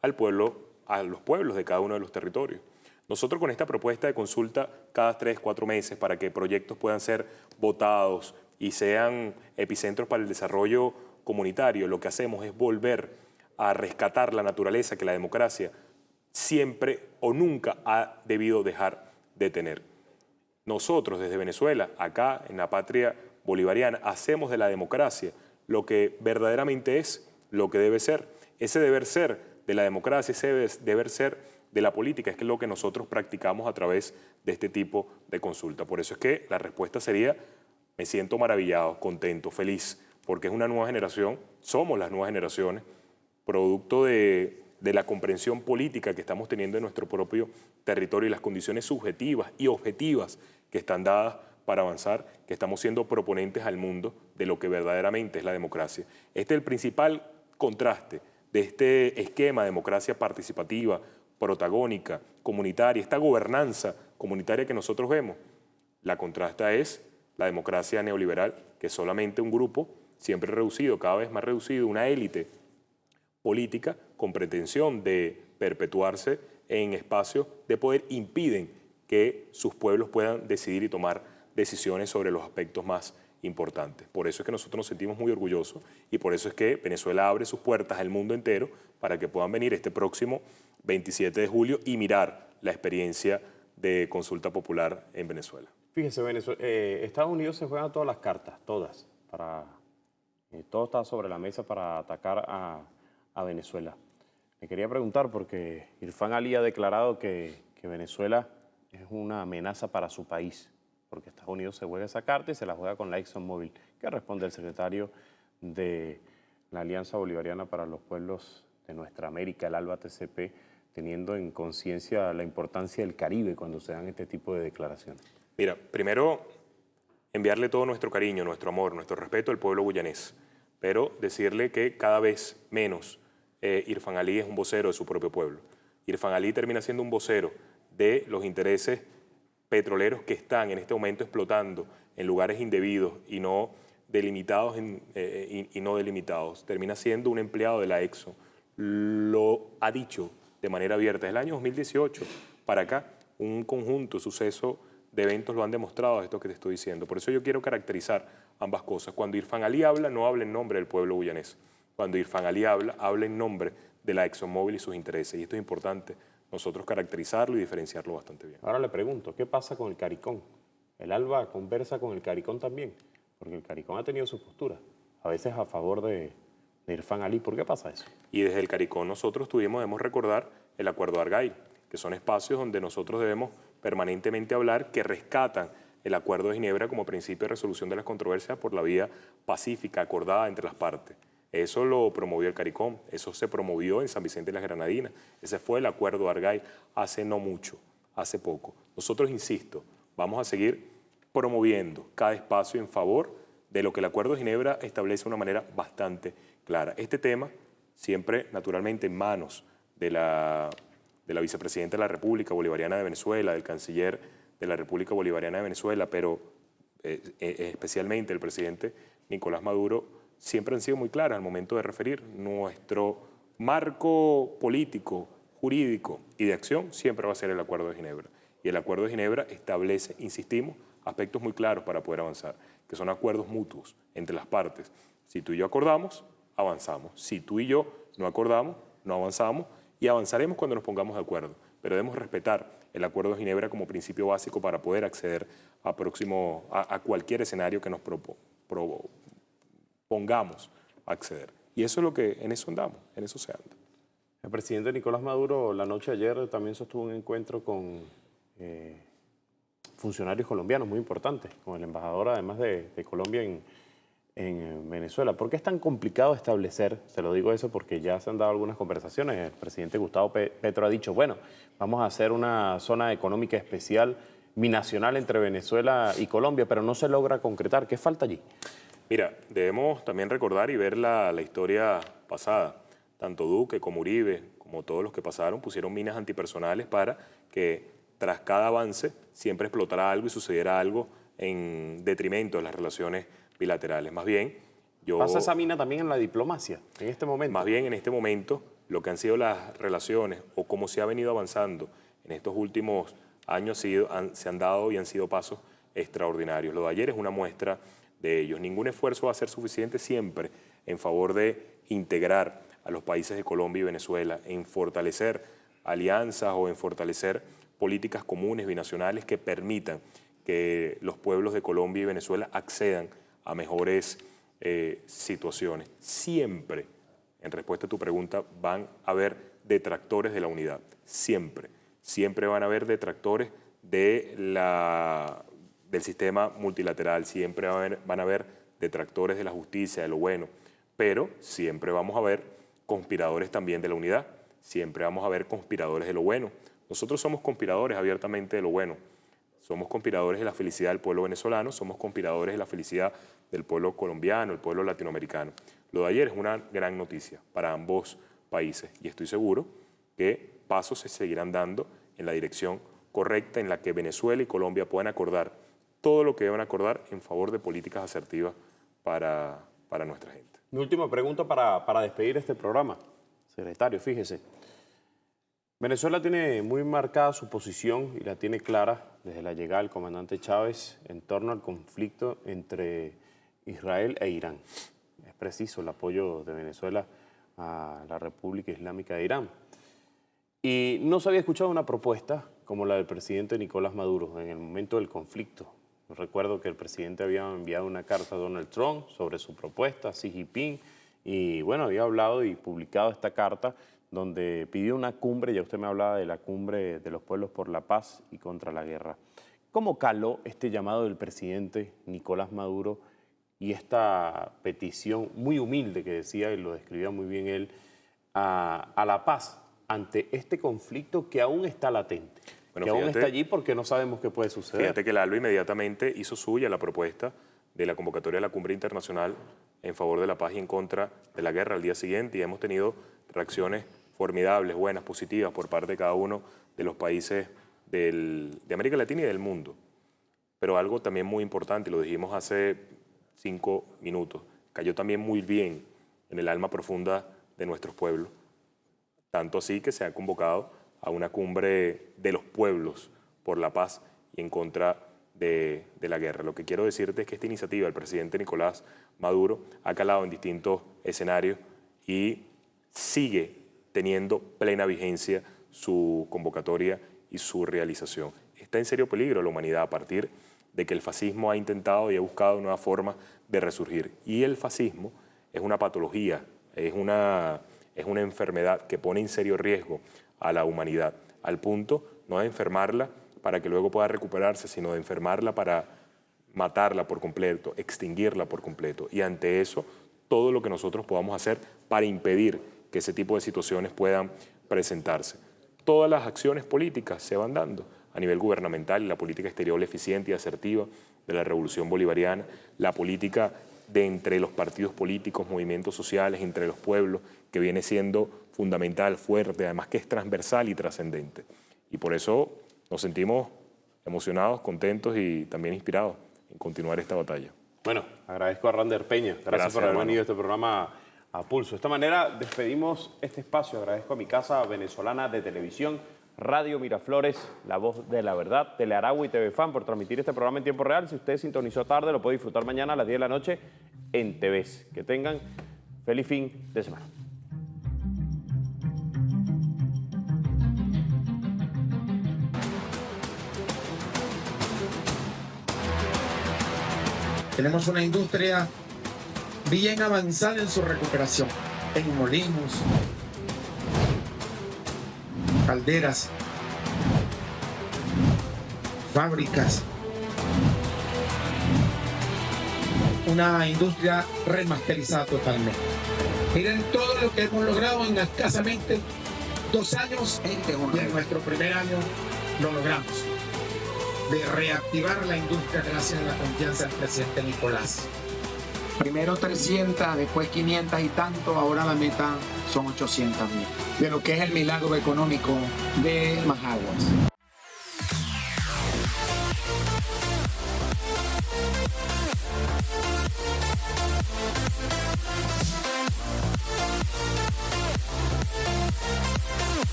al pueblo, a los pueblos de cada uno de los territorios. Nosotros con esta propuesta de consulta cada 3-4 meses para que proyectos puedan ser votados y sean epicentros para el desarrollo comunitario, lo que hacemos es volver a rescatar la naturaleza que la democracia siempre o nunca ha debido dejar de tener. Nosotros desde Venezuela, acá en la patria bolivariana, hacemos de la democracia lo que verdaderamente es, lo que debe ser. Ese deber ser de la democracia, ese deber ser de la política, es lo que nosotros practicamos a través de este tipo de consulta. Por eso es que la respuesta sería, me siento maravillado, contento, feliz, porque es una nueva generación, somos las nuevas generaciones, producto de la comprensión política que estamos teniendo en nuestro propio territorio y las condiciones subjetivas y objetivas que están dadas para avanzar, que estamos siendo proponentes al mundo de lo que verdaderamente es la democracia. Este es el principal contraste de este esquema de democracia participativa, protagónica, comunitaria, esta gobernanza comunitaria que nosotros vemos. La contrasta es la democracia neoliberal, que es solamente un grupo, siempre reducido, cada vez más reducido, una élite política con pretensión de perpetuarse en espacios de poder, impiden que sus pueblos puedan decidir y tomar decisiones sobre los aspectos más importantes. Por eso es que nosotros nos sentimos muy orgullosos y por eso es que Venezuela abre sus puertas al mundo entero para que puedan venir este próximo 27 de julio y mirar la experiencia de consulta popular en Venezuela. Fíjese, Estados Unidos se juega todas las cartas, todas. Todo está sobre la mesa para atacar a Venezuela. Me quería preguntar porque Irfan Ali ha declarado que Venezuela es una amenaza para su país, porque Estados Unidos se juega esa carta y se la juega con la ExxonMobil. ¿Qué responde el secretario de la Alianza Bolivariana para los Pueblos de Nuestra América, el ALBA TCP, teniendo en conciencia la importancia del Caribe cuando se dan este tipo de declaraciones? Mira, primero enviarle todo nuestro cariño, nuestro amor, nuestro respeto al pueblo guyanés, pero decirle que cada vez menos Irfan Ali es un vocero de su propio pueblo. Irfan Ali termina siendo un vocero de los intereses petroleros que están en este momento explotando en lugares indebidos y no delimitados. Termina siendo un empleado de la Exxon. Lo ha dicho de manera abierta. Desde el año 2018 para acá, un conjunto, suceso de eventos lo han demostrado, esto que te estoy diciendo. Por eso yo quiero caracterizar ambas cosas. Cuando Irfan Ali habla, no habla en nombre del pueblo guyanés. Cuando Irfan Ali habla en nombre de la ExxonMobil y sus intereses. Y esto es importante, nosotros caracterizarlo y diferenciarlo bastante bien. Ahora le pregunto, ¿qué pasa con el CARICOM? ¿El ALBA conversa con el CARICOM también? Porque el CARICOM ha tenido su postura, a veces a favor de Irfan Ali. ¿Por qué pasa eso? Y desde el CARICOM nosotros debemos recordar el Acuerdo de Argyle, que son espacios donde nosotros debemos permanentemente hablar, que rescatan el Acuerdo de Ginebra como principio de resolución de las controversias por la vía pacífica acordada entre las partes. Eso lo promovió el CARICOM, eso se promovió en San Vicente de las Granadinas. Ese fue el Acuerdo de Argyle hace no mucho, hace poco. Nosotros, insisto, vamos a seguir promoviendo cada espacio en favor de lo que el Acuerdo de Ginebra establece de una manera bastante clara. Este tema siempre naturalmente en manos de la vicepresidenta de la República Bolivariana de Venezuela, del canciller de la República Bolivariana de Venezuela, pero especialmente el presidente Nicolás Maduro, siempre han sido muy claras al momento de referir. Nuestro marco político, jurídico y de acción siempre va a ser el Acuerdo de Ginebra. Y el Acuerdo de Ginebra establece, insistimos, aspectos muy claros para poder avanzar, que son acuerdos mutuos entre las partes. Si tú y yo acordamos, avanzamos. Si tú y yo no acordamos, no avanzamos, y avanzaremos cuando nos pongamos de acuerdo. Pero debemos respetar el Acuerdo de Ginebra como principio básico para poder acceder a cualquier escenario que nos pongamos a acceder. Y eso es lo que, en eso andamos, en eso se anda. El presidente Nicolás Maduro la noche de ayer también sostuvo un encuentro con funcionarios colombianos muy importantes, con el embajador además de Colombia en Venezuela. ¿Por qué es tan complicado establecer, se lo digo eso porque ya se han dado algunas conversaciones, el presidente Gustavo Petro ha dicho, bueno, vamos a hacer una zona económica especial binacional entre Venezuela y Colombia, pero no se logra concretar? ¿Qué falta allí? Mira, debemos también recordar y ver la historia pasada. Tanto Duque como Uribe, como todos los que pasaron, pusieron minas antipersonales para que tras cada avance siempre explotara algo y sucediera algo en detrimento de las relaciones bilaterales. Más bien, ¿pasa esa mina también en la diplomacia en este momento? Más bien, en este momento, lo que han sido las relaciones o cómo se ha venido avanzando en estos últimos años se han dado y han sido pasos extraordinarios. Lo de ayer es una muestra de ellos. Ningún esfuerzo va a ser suficiente siempre en favor de integrar a los países de Colombia y Venezuela, en fortalecer alianzas o en fortalecer políticas comunes binacionales que permitan que los pueblos de Colombia y Venezuela accedan a mejores situaciones. Siempre, en respuesta a tu pregunta, van a haber detractores de la unidad. Siempre. Siempre van a haber detractores del sistema multilateral. Siempre van a haber detractores de la justicia, de lo bueno. Pero siempre vamos a ver conspiradores también de la unidad. Siempre vamos a ver conspiradores de lo bueno. Nosotros somos conspiradores abiertamente de lo bueno. Somos conspiradores de la felicidad del pueblo venezolano, somos conspiradores de la felicidad del pueblo colombiano, el pueblo latinoamericano. Lo de ayer es una gran noticia para ambos países y estoy seguro que pasos se seguirán dando en la dirección correcta en la que Venezuela y Colombia puedan acordar todo lo que deben acordar en favor de políticas asertivas para nuestra gente. Mi última pregunta para despedir este programa. Secretario, fíjese. Venezuela tiene muy marcada su posición y la tiene clara desde la llegada del comandante Chávez en torno al conflicto entre Israel e Irán. Es preciso el apoyo de Venezuela a la República Islámica de Irán. Y no se había escuchado una propuesta como la del presidente Nicolás Maduro en el momento del conflicto. Recuerdo que el presidente había enviado una carta a Donald Trump sobre su propuesta, a Xi Jinping, y bueno, había hablado y publicado esta carta donde pidió una cumbre, ya usted me hablaba de la cumbre de los pueblos por la paz y contra la guerra. ¿Cómo caló este llamado del presidente Nicolás Maduro y esta petición muy humilde que decía, y lo describía muy bien él, a la paz ante este conflicto que aún está latente? Bueno, que aún está allí porque no sabemos qué puede suceder. Fíjate que el ALBA inmediatamente hizo suya la propuesta de la convocatoria de la cumbre internacional en favor de la paz y en contra de la guerra al día siguiente, y hemos tenido reacciones formidables, buenas, positivas por parte de cada uno de los países de América Latina y del mundo. Pero algo también muy importante, y lo dijimos hace 5 minutos, cayó también muy bien en el alma profunda de nuestros pueblos. Tanto así que se ha convocado a una cumbre de los pueblos por la paz y en contra de la guerra. Lo que quiero decirte es que esta iniciativa del presidente Nicolás Maduro ha calado en distintos escenarios y sigue teniendo plena vigencia su convocatoria y su realización. Está en serio peligro la humanidad a partir de que el fascismo ha intentado y ha buscado nuevas formas de resurgir. Y el fascismo es una patología, es una enfermedad que pone en serio riesgo a la humanidad, al punto no de enfermarla para que luego pueda recuperarse, sino de enfermarla para matarla por completo, extinguirla por completo. Y ante eso, todo lo que nosotros podamos hacer para impedir que ese tipo de situaciones puedan presentarse. Todas las acciones políticas se van dando a nivel gubernamental, la política exterior eficiente y asertiva de la revolución bolivariana, la política de entre los partidos políticos, movimientos sociales, entre los pueblos, que viene siendo fundamental, fuerte, además que es transversal y trascendente. Y por eso nos sentimos emocionados, contentos y también inspirados en continuar esta batalla. Bueno, agradezco a Rander Peña. Gracias por haber hermano. venido a este programa a Pulso. De esta manera despedimos este espacio. Agradezco a mi casa venezolana de televisión, Radio Miraflores, La Voz de la Verdad, Telearagua y TV Fan por transmitir este programa en tiempo real. Si usted sintonizó tarde, lo puede disfrutar mañana a las 10 de la noche en TVs. Que tengan feliz fin de semana. Tenemos una industria bien avanzada en su recuperación, en molinos, calderas, fábricas. Una industria remasterizada totalmente. Miren todo lo que hemos logrado en escasamente 2 años y en nuestro primer año lo logramos. De reactivar la industria gracias a la confianza del presidente Nicolás. Primero 300, después 500 y tanto, ahora la meta son 800.000. De lo que es el milagro económico de Majaguas.